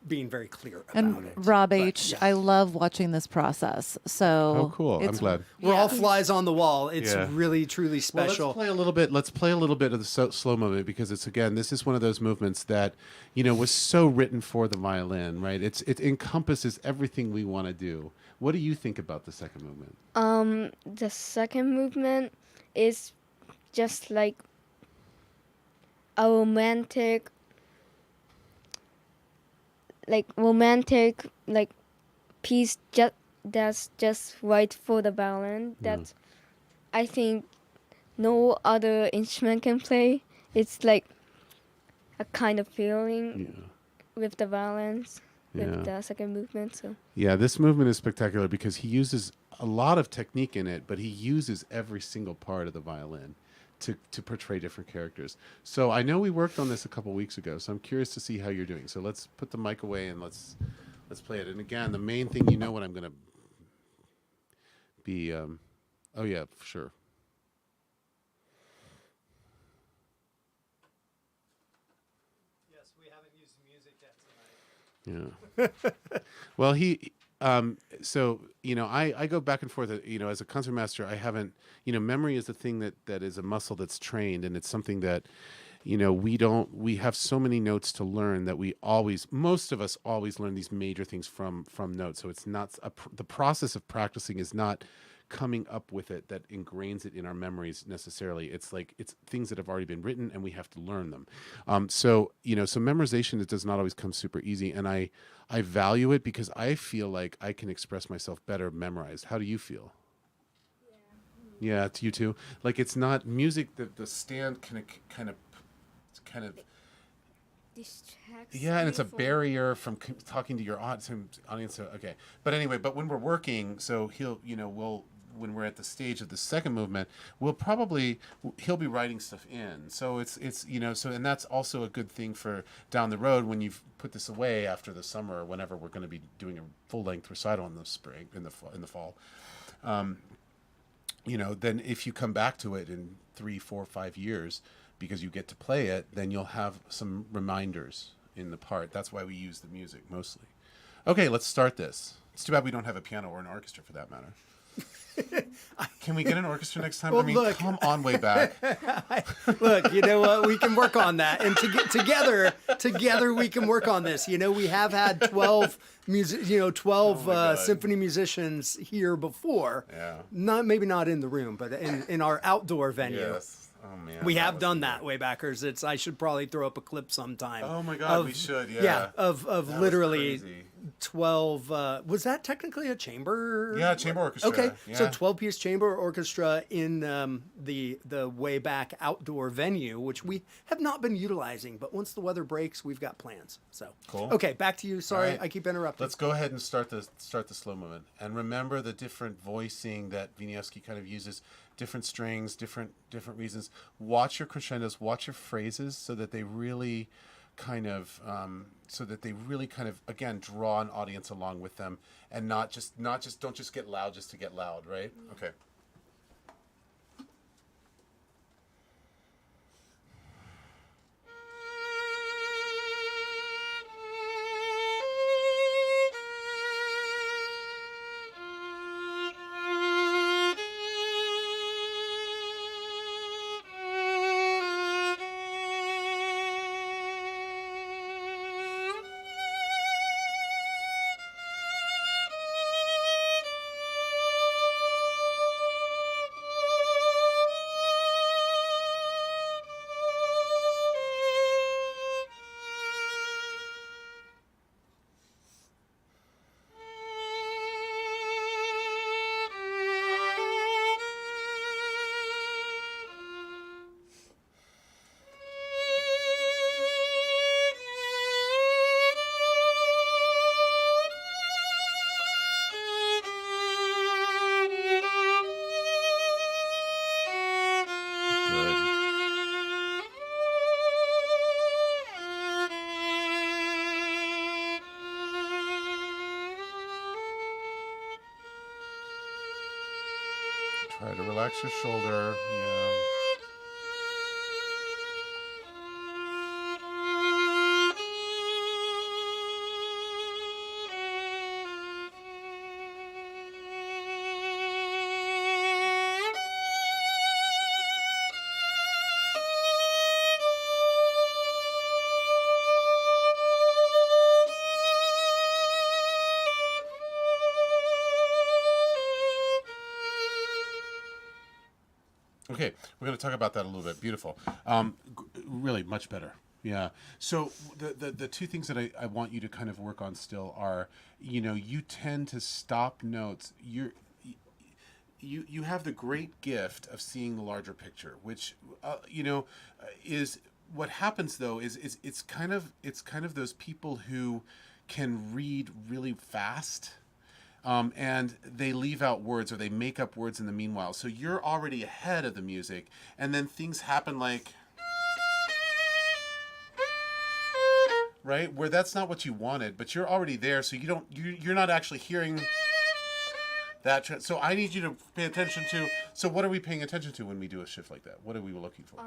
being very clear about And it. Rob But, H, yeah. I love watching this process. So Oh, cool. I'm it's- glad. We're all yeah. flies on the wall. It's Yeah. really, truly Well, special. let's play a little bit. Let's play a little bit of the slow movement because it's again, this is one of those movements that, was so written for the violin, right? It encompasses everything we want to do. What do you think about the second movement? The second movement is just like a romantic piece that's just right for the violin that I think no other instrument can play. It's like a kind of feeling with the violins with the second movement. So Yeah, this movement is spectacular because he uses a lot of technique in it, but he uses every single part of the violin to portray different characters. So I know we worked on this a couple weeks ago, so I'm curious to see how you're doing. So let's put the mic away and let's play it. And again, the main thing, what I'm going to be, oh yeah, for sure. Yes, we haven't used music yet tonight. Yeah. Well, so, I go back and forth, as a concertmaster, I haven't, memory is the thing that is a muscle that's trained. And it's something that, we have so many notes to learn that most of us always learn these major things from notes. So it's not, the process of practicing is not coming up with it that ingrains it in our memories necessarily. It's things that have already been written and we have to learn them. So memorization, it does not always come super easy. And I value it because I feel like I can express myself better memorized. How do you feel? Yeah, to you too. Like it's not music that the stand can kind of distracts. yeah, and it's a barrier from talking to your audience. Okay, but anyway, when we're working, so when we're at the stage of the second movement, he'll be writing stuff in. So it's and that's also a good thing for down the road when you've put this away after the summer or whenever we're going to be doing a full length recital in the spring in the fall. Then if you come back to it in 3, 4, 5 years because you get to play it, then you'll have some reminders in the part. That's why we use the music mostly. Okay, let's start this. It's too bad we don't have a piano or an orchestra for that matter. Can we get an orchestra next time? Well, I mean, look. come on, way back. Look, you know what? We can work on that, and together we can work on this. We have had 12 symphony musicians here before. Yeah. Maybe not in the room, but in our outdoor venue. Yes. Oh man. We have was done amazing. that, way backers. I should probably throw up a clip sometime. Oh my God, we should. Yeah. Yeah, of That was literally crazy. 12. Was that technically a chamber? Yeah, chamber orchestra. Okay, so Yeah. 12-piece chamber orchestra in the way back outdoor venue, which we have not been utilizing. But once the weather breaks, we've got plans. So Cool. Okay, back to you. Sorry, All right. I keep interrupting. Let's go ahead and start the slow movement. And remember the different voicing that Wieniawski kind of uses, different strings, different reasons. Watch your crescendos, watch your phrases so that they really kind of again draw an audience along with them and not just don't just get loud just to get loud, right? Okay. Try to relax your shoulder. Yeah. Okay, we're going to talk about that a little bit. Beautiful. Really, much better. Yeah. So the two things that I want you to kind of work on still are, you tend to stop notes. You have the great gift of seeing the larger picture, which, is what happens though is it's kind of those people who can read really fast. And they leave out words or they make up words in the meanwhile. So you're already ahead of the music, and then things happen like, right, where that's not what you wanted, but you're already there, so you're not actually hearing that. So I need you to pay attention to. So what are we paying attention to when we do a shift like that? What are we looking for?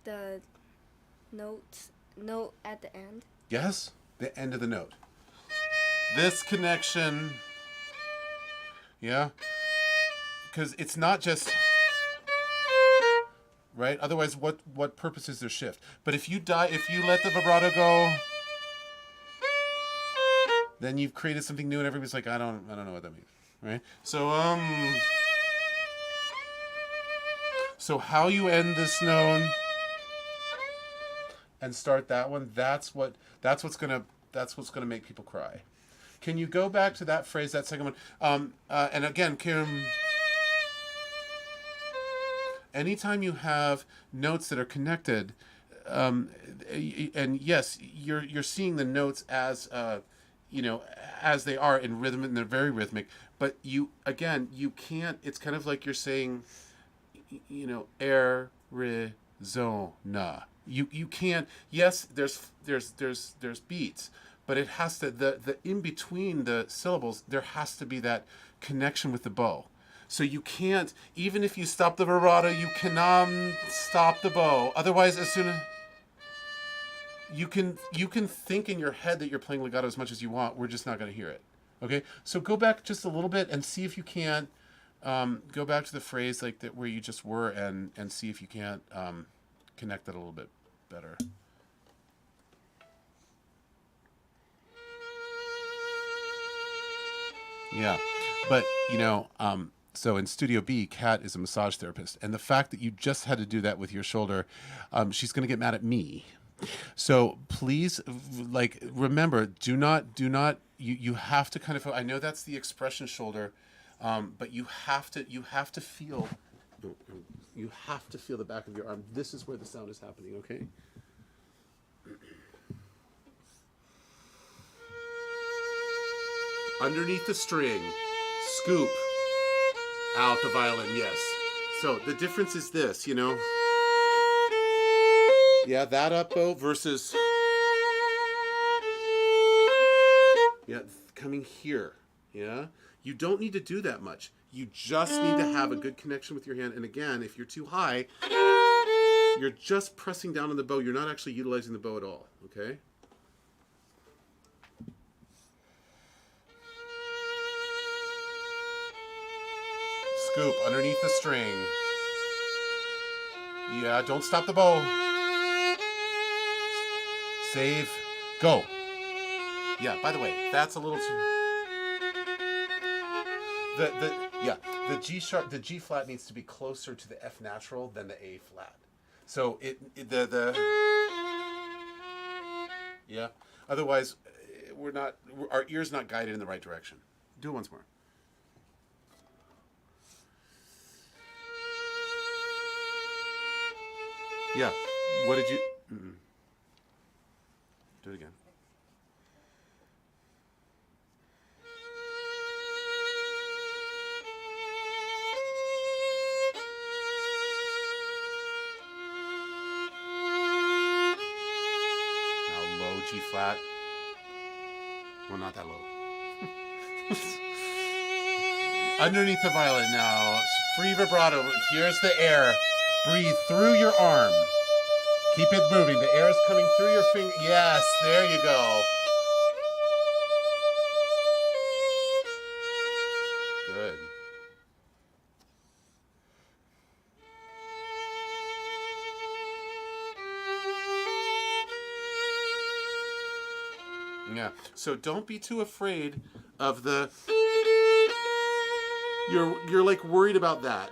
The note at the end. Yes, the end of the note. This connection, yeah, because it's not just right. Otherwise, what purpose is their shift? But if you let the vibrato go, then you've created something new, and everybody's like, I don't know what that means, right? So how you end this note and start that one, that's what's gonna make people cry. Can you go back to that phrase, that second one? And again, Kim, anytime you have notes that are connected, and yes, you're seeing the notes as as they are in rhythm, and they're very rhythmic. But you can't. It's kind of like you're saying, Arizona. You can't. Yes, there's beats, but it has to the in between the syllables. There has to be that connection with the bow. So you can't, even if you stop the vibrato, you cannot stop the bow. Otherwise, as soon as you can think in your head that you're playing legato as much as you want, we're just not going to hear it. Okay, so go back just a little bit and see if you can't go back to the phrase like that where you just were, and see if you can't connect that a little bit better. Yeah, but so in Studio B, Kat is a massage therapist, and the fact that you just had to do that with your shoulder, she's going to get mad at me. So please, remember, do not. You have to kind of. I know that's the expression shoulder, but you have to feel. You have to feel the back of your arm. This is where the sound is happening. Okay. Underneath the string, scoop out the violin. Yes. So the difference is this, Yeah, that up bow versus. Yeah, coming here. Yeah. You don't need to do that much. You just need to have a good connection with your hand. And again, if you're too high, you're just pressing down on the bow. You're not actually utilizing the bow at all. Okay? Scoop underneath the string. Yeah, don't stop the bow. Save. Go. Yeah, by the way, that's a little too... The G sharp, the G flat needs to be closer to the F natural than the A flat. So yeah. Otherwise, our ear's not guided in the right direction. Do it once more. Yeah. What did you? Do it again. G flat. Well, not that low. Underneath the violin now. Free vibrato. Here's the air. Breathe through your arm. Keep it moving. The air is coming through your finger. Yes, there you go. Good. Yeah. So don't be too afraid of the. You're like worried about that.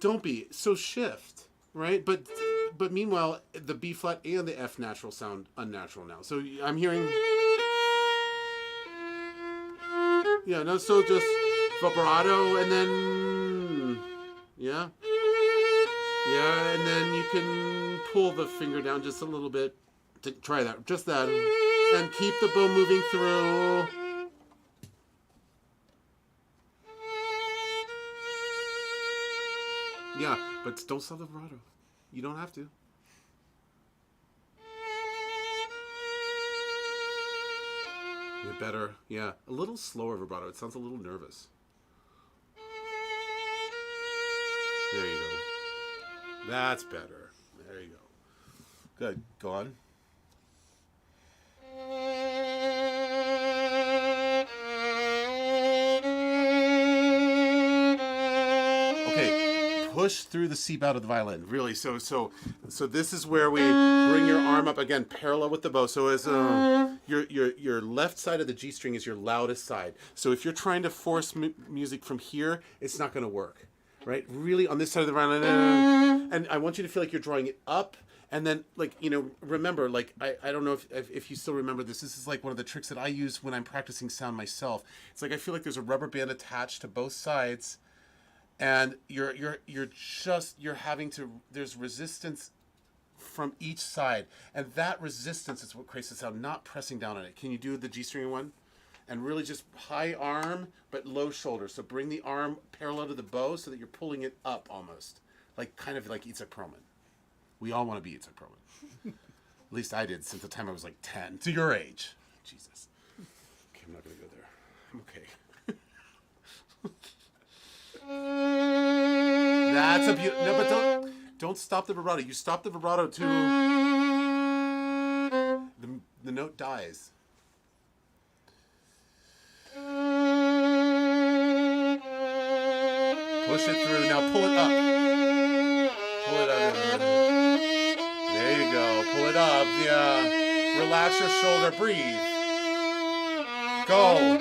Don't be. So shift, right? But meanwhile, the B flat and the F natural sound unnatural now. So I'm hearing. Yeah. No. So just vibrato and then. Yeah. Yeah, and then you can pull the finger down just a little bit. Try that. Just that. And keep the bow moving through. Yeah, but don't stop the vibrato. You don't have to. Yeah, better. Yeah, a little slower vibrato. It sounds a little nervous. There you go. That's better. There you go. Good. Go on. Okay. Push through the C bow to the violin. Really. So this is where we bring your arm up again, parallel with the bow. So as your left side of the G string is your loudest side. So if you're trying to force music from here, it's not going to work. Right? Really on this side of the violin. And I want you to feel like you're drawing it up. And then, like, you know, remember, like, I don't know if you still remember this. This is like one of the tricks that I use when I'm practicing sound myself. It's like I feel like there's a rubber band attached to both sides. And you're having to, there's resistance from each side. And that resistance is what creates the sound, not pressing down on it. Can you do the G string one? And really just high arm, but low shoulder. So bring the arm parallel to the bow so that you're pulling it up almost. Like, kind of like Itzhak Perlman. We all want to be Itzhak Perlman. At least I did since the time I was like 10. To your age. Jesus. Okay, I'm not going to go there. I'm okay. That's a beautiful... No, but don't stop the vibrato. You stop the vibrato to... The note dies. Push it through. Now pull it up. Pull it up. There you go. Pull it up. Yeah. Relax your shoulder. Breathe. Go.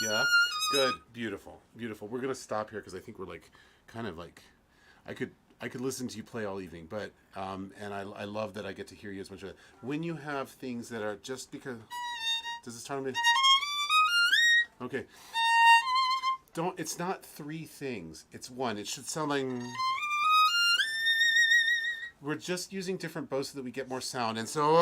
Yeah. Good. Beautiful. Beautiful. We're gonna stop here because I think we're like, kind of like, I could listen to you play all evening, but and I love that I get to hear you as much. When you have things that are just because, does this turn me? Okay. Don't. It's not three things. It's one. It should sound like. We're just using different bows so that we get more sound, and so.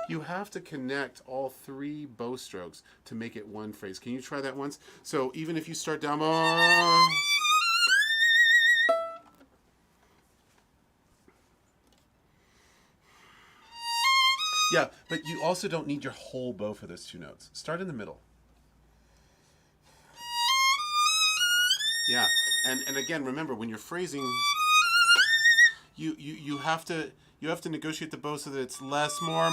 You have to connect all three bow strokes to make it one phrase. Can you try that once? So even if you start down... Yeah, but you also don't need your whole bow for those two notes. Start in the middle. Yeah, and again, remember, when you're phrasing, you have to negotiate the bow so that it's less, more,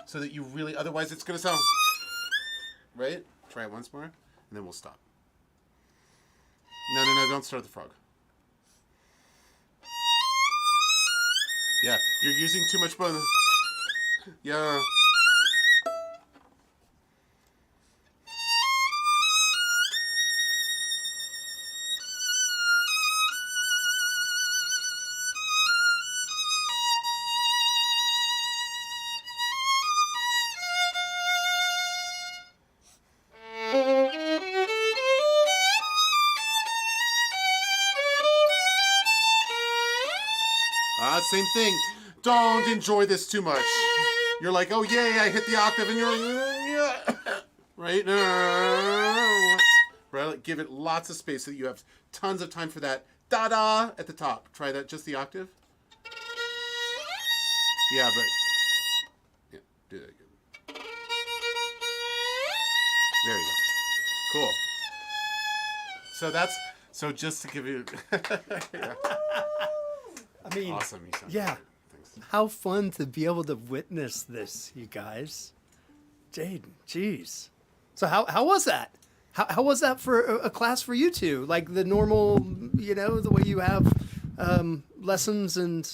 so that you really, otherwise it's going to sound, right? Try it once more, and then we'll stop. No, don't start the frog. Yeah, you're using too much bone. Yeah. Same thing. Don't enjoy this too much. You're like, oh yay, I hit the octave, and you're like, right? Right? Like, give it lots of space so that you have tons of time for that da-da at the top. Try that, just the octave. Yeah, but yeah, do that again. There you go. Cool. So just to give you yeah. I mean, Awesome. You sound yeah. great. Thanks. How fun to be able to witness this, you guys. Jaden, jeez. So how was that? How was that for a class for you two? Like the normal, the way you have lessons and,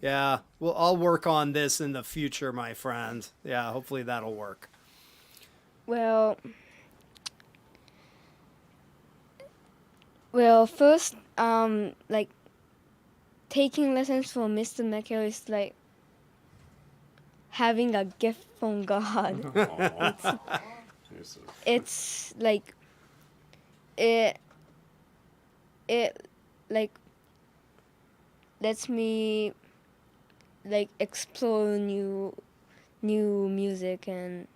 Yeah, well, I'll work on this in the future, my friend. Yeah, hopefully that'll work. Well, first, like taking lessons from Mr. Moeckel is like having a gift from God. It's like it like lets me like explore new music and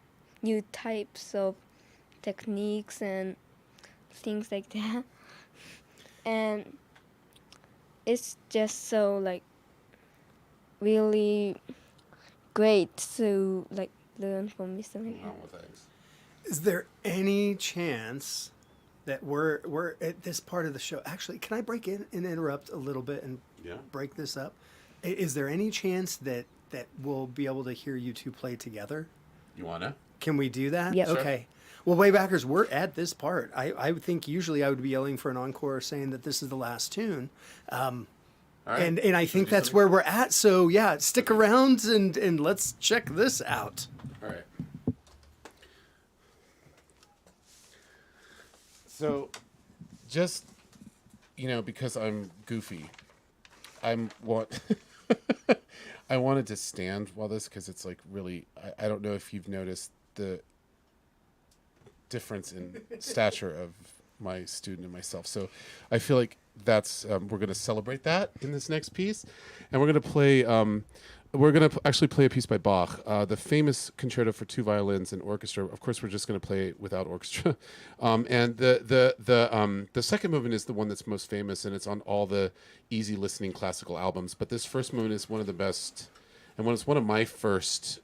new types of techniques and things like that. And it's just so like really great to like learn from Mr. Moeckel. Oh, well, thanks. Is there any chance that we're at this part of the show? Actually, can I break in and interrupt a little bit and Yeah. break this up? Is there any chance that we'll be able to hear you two play together? You wanna? Can we do that? Yep. Sure. Okay. Well, Waybackers, we're at this part. I would think usually I would be yelling for an encore saying that this is the last tune. All right. And I Should think we do that's something? where we're at. So, yeah, stick around and let's check this out. All right. So, just because I'm goofy, I wanted to stand while this because it's like really. I don't know if you've noticed the difference in stature of my student and myself. So, I feel like that's we're going to celebrate that in this next piece, and we're going to play. We're going to actually play a piece by Bach, the famous concerto for two violins and orchestra. Of course, we're just going to play it without orchestra. And the second movement is the one that's most famous, and it's on all the easy listening classical albums. But this first movement is one of the best, and it's one of my first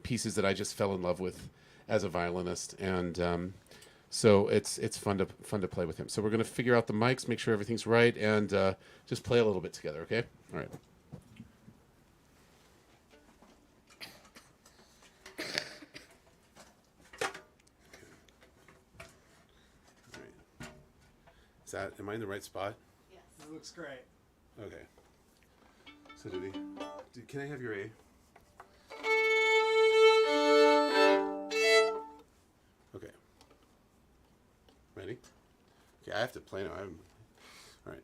pieces that I just fell in love with as a violinist. And so it's fun to play with him. So we're going to figure out the mics, make sure everything's right, and just play a little bit together. Okay? All right. Am I in the right spot? Yes. It looks great. Okay. So can I have your A? Okay. Ready? Okay, I have to play now. All right.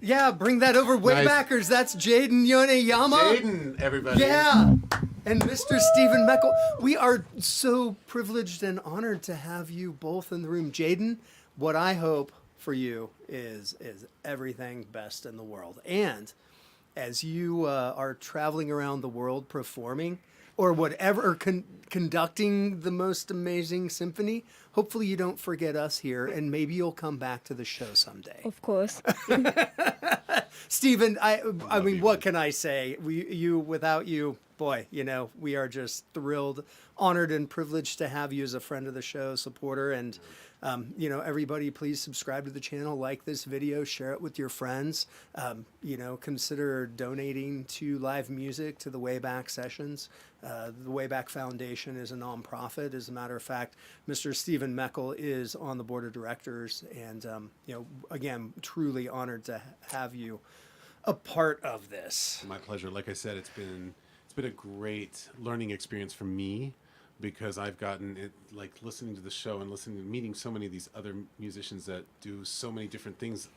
Yeah, bring that over. Waybackers, that's Jayden Yoneyama. Jayden, everybody. Yeah, and Mr. Steven Moeckel. We are so privileged and honored to have you both in the room. Jayden, what I hope for you is everything best in the world. And as you are traveling around the world performing, or whatever, or conducting the most amazing symphony, hopefully you don't forget us here, and maybe you'll come back to the show someday. Of course. Steven, I mean, what can I say? Without you, boy, we are just thrilled, honored, and privileged to have you as a friend of the show, supporter, and everybody, please subscribe to the channel, like this video, share it with your friends. Consider donating to live music, to the Wayback Sessions. The Wayback Foundation is a nonprofit. As a matter of fact, Mr. Steven Moeckel is on the board of directors, and again, truly honored to have you a part of this. My pleasure. Like I said, it's been a great learning experience for me, because I've gotten it, like listening to the show and meeting so many of these other musicians that do so many different things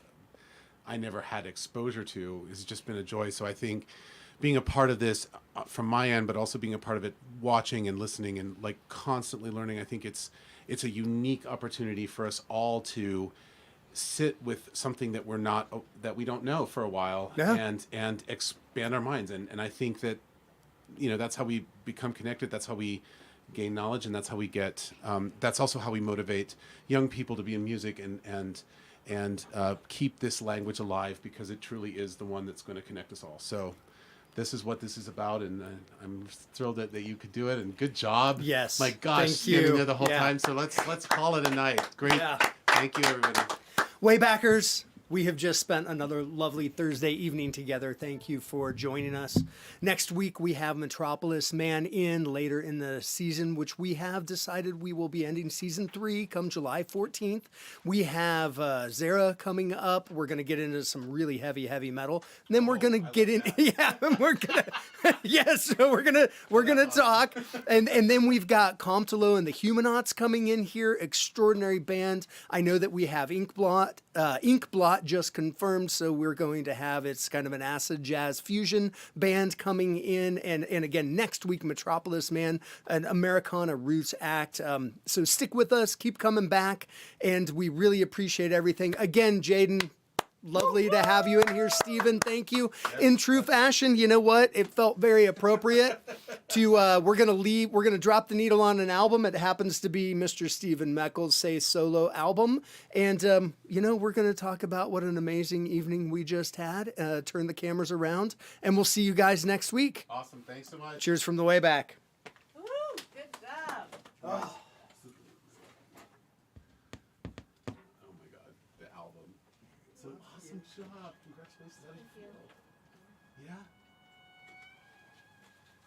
I never had exposure to. Has just been a joy. So I think being a part of this from my end, but also being a part of it, watching and listening and like constantly learning, I think it's a unique opportunity for us all to sit with something that we don't know for a while, yeah, and expand our minds. And I think that, that's how we become connected. That's how we gain knowledge, and that's how we get. That's also how we motivate young people to be in music and keep this language alive, because it truly is the one that's going to connect us all. So, this is what this is about, and I'm thrilled that you could do it. And good job. Yes. My gosh, standing there the whole time. So let's call it a night. Great. Yeah. Thank you, everybody. Waybackers, we have just spent another lovely Thursday evening together. Thank you for joining us. Next week, we have Metropolis Man in later in the season, which we have decided we will be ending season 3 come July 14th. We have Zara coming up. We're going to get into some really heavy metal. And then we're going to get in. Yeah, we're going to. Yes, so we're going to talk. And then we've got Comtolo and the Humanauts coming in here. Extraordinary band. I know that we have Inkblot just confirmed, so we're going to have, it's kind of an acid jazz fusion band coming in, and again next week, Metropolis Man, an Americana roots act. So stick with us, keep coming back, and we really appreciate everything. Again, Jayden, lovely to have you in here, Steven. Thank you. In true fashion, you know what? It felt very appropriate to, we're going to drop the needle on an album. It happens to be Mr. Steven Moeckel's solo album. And, we're going to talk about what an amazing evening we just had. Turn the cameras around, and we'll see you guys next week. Awesome. Thanks so much. Cheers from the way back. Woo! Good job. Oh my God, the album. It's an awesome job. Congratulations. How do you feel? Yeah.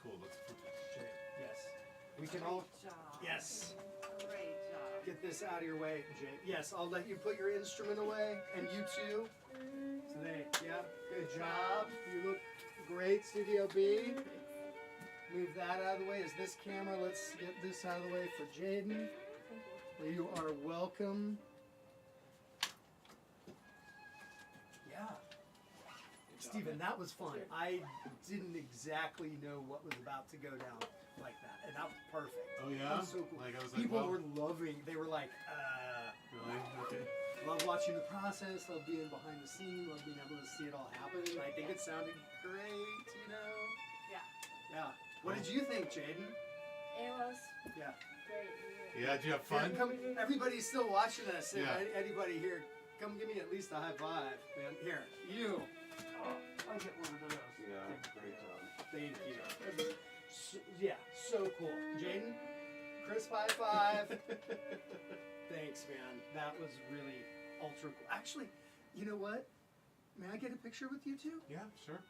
Cool. Let's put Yes. We can all. Job. Yes. Great job. Get this out of your way, Jay. Yes, I'll let you put your instrument away, and you too. So good job. You look great, Studio B. Move that out of the way. Is this camera? Let's get this out of the way for Jayden. You are welcome. Yeah. Steven, that was fun. I didn't exactly know what was about to go down like that, and that was perfect. Oh yeah? That was so cool. Like, I was like, People wow. were loving. They were like, Really? Okay. love watching the process, love being behind the scenes, love being able to see it all happen. I think it sounded great, Yeah. Yeah. What did you think, Jayden? It was Yeah. great. Yeah, did you have fun? Yeah, come, everybody's still watching us. Yeah. Anybody here, come give me at least a high five, man. Here, you. I'll get one of those. Yeah, great job. Thank you. So cool. Jayden, crisp high five. Thanks, man. That was really ultra cool. Actually, you know what? May I get a picture with you two? Yeah, sure.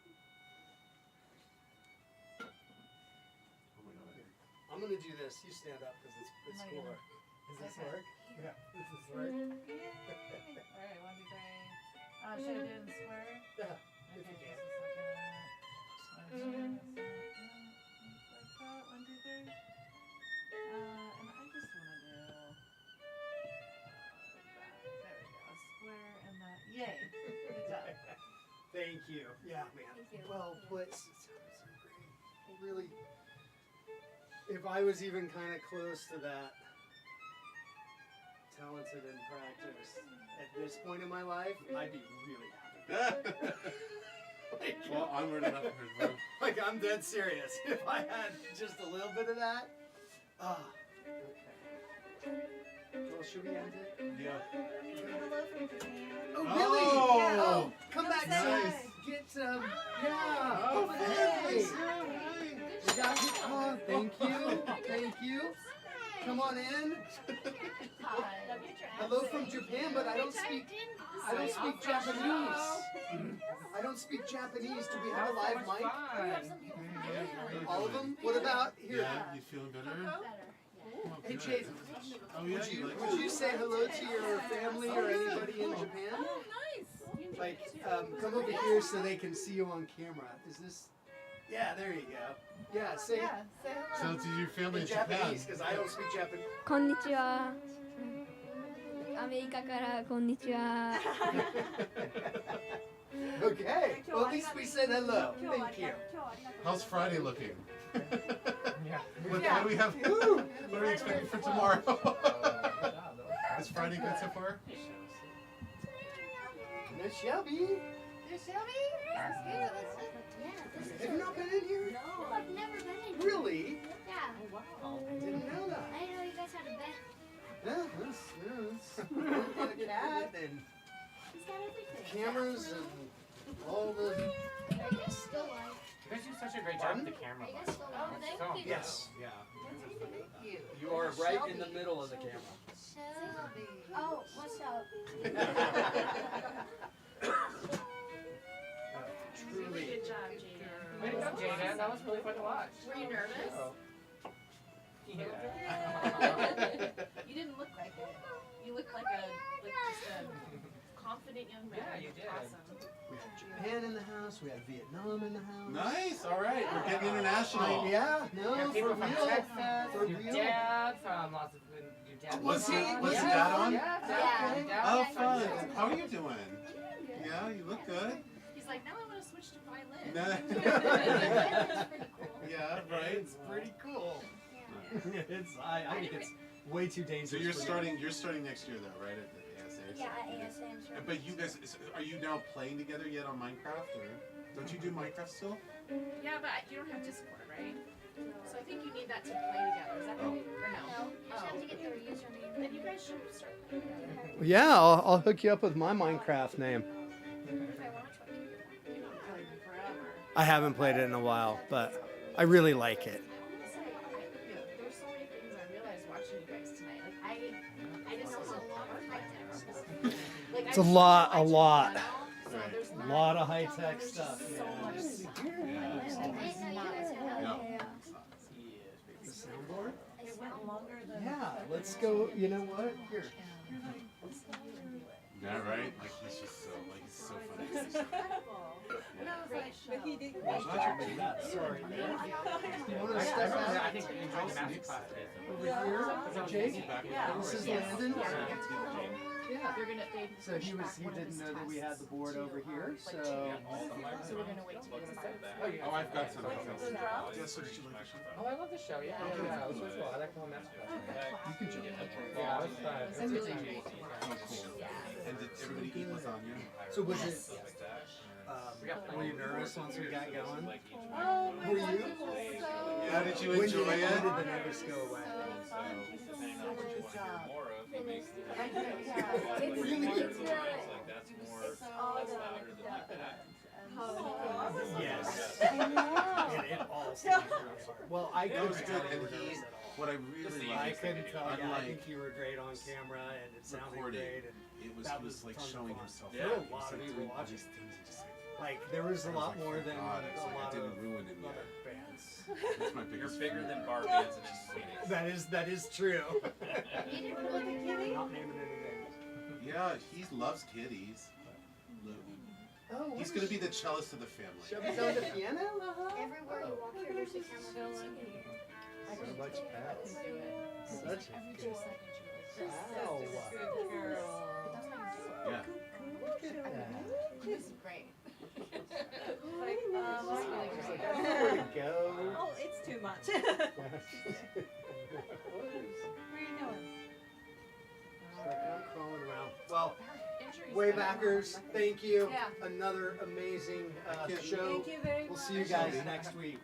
Oh my God. I'm gonna do this. You stand up because it's Am I cooler. gonna- Does this Okay. work? Yeah. Does this work? Yay! All right, 1, 2, 3. Should I do it in square? Yeah. Okay, If you can. just a second. 1, 2, like that. 1, 2, 3. And I just want to do that. There we go. A square and that. Yay! Good job. Thank you. Yeah, man. Thank you. Well, it sounds so great. Really, if I was even kind of close to that, talented in practice, at this point in my life, I'd be really happy. Well, onward and upward, bro. Like, I'm dead serious. If I had just a little bit of that, okay. Well, should we end it? Yeah. Oh, really? Oh! Yeah. Oh, come back Nice. soon. Get yeah. Oh, hey. hi. We got you. Oh, thank you. Thank you. Come on in. Hello from Japan, but I don't speak Japanese. I don't speak Japanese. Do we have a live mic? All of them? What about here? Yeah, you feeling better? Oh, Hey, good. Jayden, Oh, yeah, would you say hello to your family or anybody in Japan? Like, come over here so they can see you on camera. Is this? Yeah, there you go. Yeah, say So to your family in in Japan. Japanese because I don't speak Japanese. こんにちは。アメリカからこんにちは。 Okay, well, at least we said hello. Thank you. How's Friday looking? What do we have? What are we expecting for tomorrow? Is Friday good so far? Miss Shelby, Yeah, have you not been in here? No, I've never been in. Really? Yeah. I didn't know that. I didn't know you guys had a bed. Yeah, that's got a cat and He's got everything. cameras and all the. Are you guys still live? You guys do such a great job with the camera. Are you guys still live? Oh, Thank so you. Yes. Yeah. Thank you. You are right in the middle of the camera. Shelby. Oh, what's up? Truly. Good job, Jayden. Way to go, Jaden. That was really fun to watch. Were you nervous? Yeah. You didn't look like it. You looked like just a confident young man. Yeah, you did. Awesome. We have Japan in the house. We have Vietnam in the house. Nice. All right, we're getting international. Yeah. No, Yeah, for people from real. Texas, For your real. dad from lots of your dad. Was he- Yeah. was his Yeah. dad on? Yeah, Yeah. your dad. Oh, fun. How are you doing? Yeah, you look good. He's like, now I want to switch to violin. No. Pretty cool. Yeah, right. It's pretty cool. Yeah. I think it's way too dangerous. So you're for me. starting next year though, right? At the ASA. Yeah, at ASM. But you guys, are you now playing together yet on Minecraft, or don't you do Minecraft still? Yeah, but you don't have Discord, right? So I think you need that to play together. Is that right? Or no? No, you just have to get their username. Then you guys should start playing together. Yeah, I'll hook you up with my Minecraft name. If I want to try to. You know, played in forever. I haven't played it in a while, but I really like it. There's so many things I realized watching you guys tonight. Like I just saw a lot of high text. Like It's a lot. So Right. there's A lot of high-tech stuff. so much. The soundboard? It went longer than. Yeah, let's go. You know what? Here. Yeah, right. Like he's just so funny. And I was like, but he did. Sorry. You want to I step remember, I out think you enjoyed the math class today. over here? Jake? This is Landon? Yeah. They're gonna. They So he didn't know that we had the board over here, so. So we're gonna wait to get inside. Oh, I've got some. Yeah, so did you like the show? Oh, I love the show. Yeah, yeah, it was really cool. I like the whole math class. You can jump up. Yeah, it was fun. It was really fun. great. Oh, cool. And did everybody eat lasagna? So was it, were you nervous once we got going? Oh my Were God, you? it was so. Yeah, did you When enjoy did it? the nervous go away? Yes. It all seemed really hard. Well, I It was couldn't good, tell you and were he, nervous at all. what I really I liked, couldn't tell. Yeah, I unlike think you were great on camera, and it sounded recording, great. And it was that he was was like tons of showing fun. himself. There were a He was, lot of like, people doing all watching. these things and just Like there was a I was lot like, more thank than God, a it's like I lot didn't of ruin it other yet. bands. That's my You're biggest bigger fear. than bar bands in Phoenix. That is true. You didn't really kidding? Not naming any names. Yeah, he loves kitties. Oh, He's gonna be the cellist of the family. Shall we go to the piano? Everywhere you walk here, there's a camera facing you. So much pets. Do it. Such a Every 2 good. seconds Wow. Good girl. That's how you Yeah. Look at that. do it. This is great. Like, where to go? Oh, it's too much. Where are you going? I'm crawling around. Well, Injuries. Waybackers, thank you. Yeah. Another amazing show. Thank you very much. We'll see you guys next week.